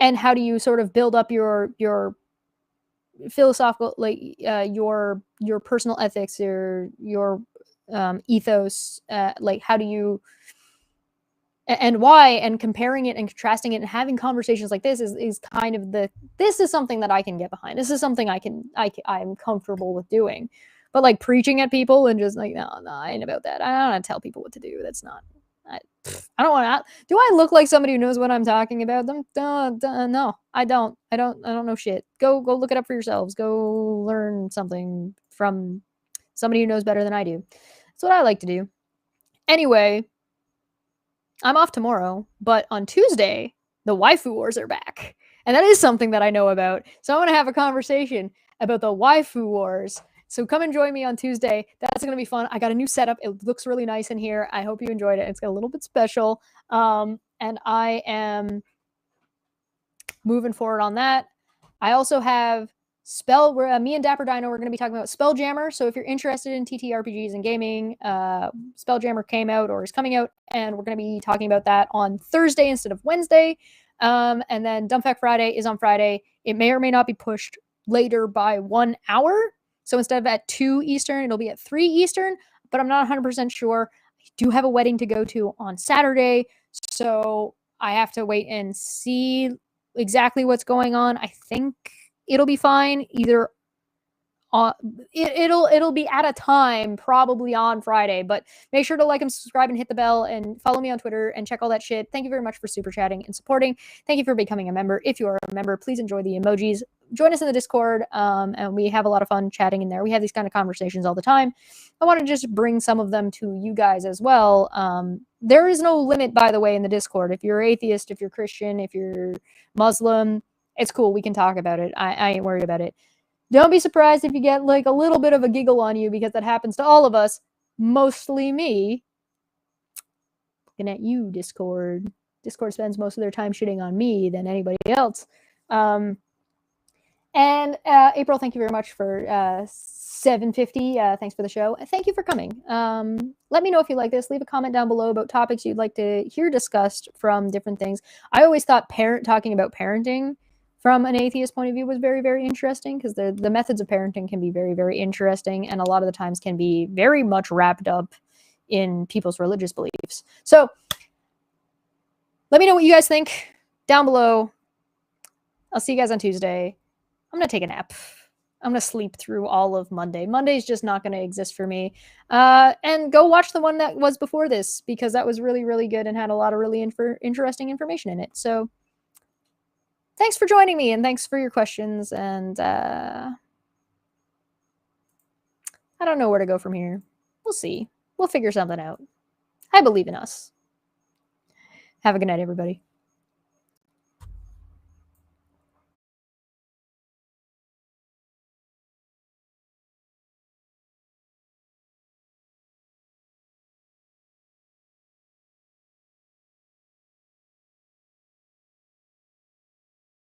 and how do you sort of build up your philosophical, like your personal ethics, your ethos, like how do you and why, and comparing it and contrasting it and having conversations like this is kind of this is something that I can get behind. This is something I'm comfortable with doing. But like preaching at people and just like, no, I ain't about that. I don't want to tell people what to do. That's not, I don't want to. Do I look like somebody who knows what I'm talking about? No, I don't. I don't know shit. Go look it up for yourselves. Go learn something from somebody who knows better than I do. That's what I like to do. Anyway, I'm off tomorrow, but on Tuesday, the waifu wars are back. And that is something that I know about. So I want to have a conversation about the waifu wars. So come and join me on Tuesday. That's going to be fun. I got a new setup. It looks really nice in here. I hope you enjoyed it. It's a little bit special. And I am moving forward on that. I also have me and Dapper Dino are going to be talking about Spelljammer. So if you're interested in TTRPGs and gaming, Spelljammer came out or is coming out, and we're going to be talking about that on Thursday instead of Wednesday. And then Dumb Fact Friday is on Friday. It may or may not be pushed later by 1 hour. So instead of at 2 Eastern, it'll be at 3 Eastern, but I'm not 100% sure. I do have a wedding to go to on Saturday, so I have to wait and see exactly what's going on. I think it'll be fine. Either it'll be at a time probably on Friday, but make sure to like and subscribe and hit the bell and follow me on Twitter and check all that shit. Thank you very much for super chatting and supporting. Thank you for becoming a member. If you are a member, please enjoy the emojis. Join us in the Discord, and we have a lot of fun chatting in there. We have these kind of conversations all the time. I want to just bring some of them to you guys as well. There is no limit, by the way, in the Discord. If you're atheist, if you're Christian, if you're Muslim, it's cool. We can talk about it. I ain't worried about it. Don't be surprised if you get like a little bit of a giggle on you, because that happens to all of us, mostly me. Looking at you, Discord. Discord spends most of their time shitting on me than anybody else. And April, thank you very much for $7.50. Thanks for the show. Thank you for coming. Let me know if you like this. Leave a comment down below about topics you'd like to hear discussed from different things. I always thought talking about parenting from an atheist point of view was very, very interesting, because the methods of parenting can be very, very interesting, and a lot of the times can be very much wrapped up in people's religious beliefs. So let me know what you guys think down below. I'll see you guys on Tuesday. I'm going to take a nap. I'm going to sleep through all of Monday. Monday's just not going to exist for me. And go watch the one that was before this, because that was really, really good and had a lot of really interesting information in it. So thanks for joining me, and thanks for your questions. And I don't know where to go from here. We'll see. We'll figure something out. I believe in us. Have a good night, everybody.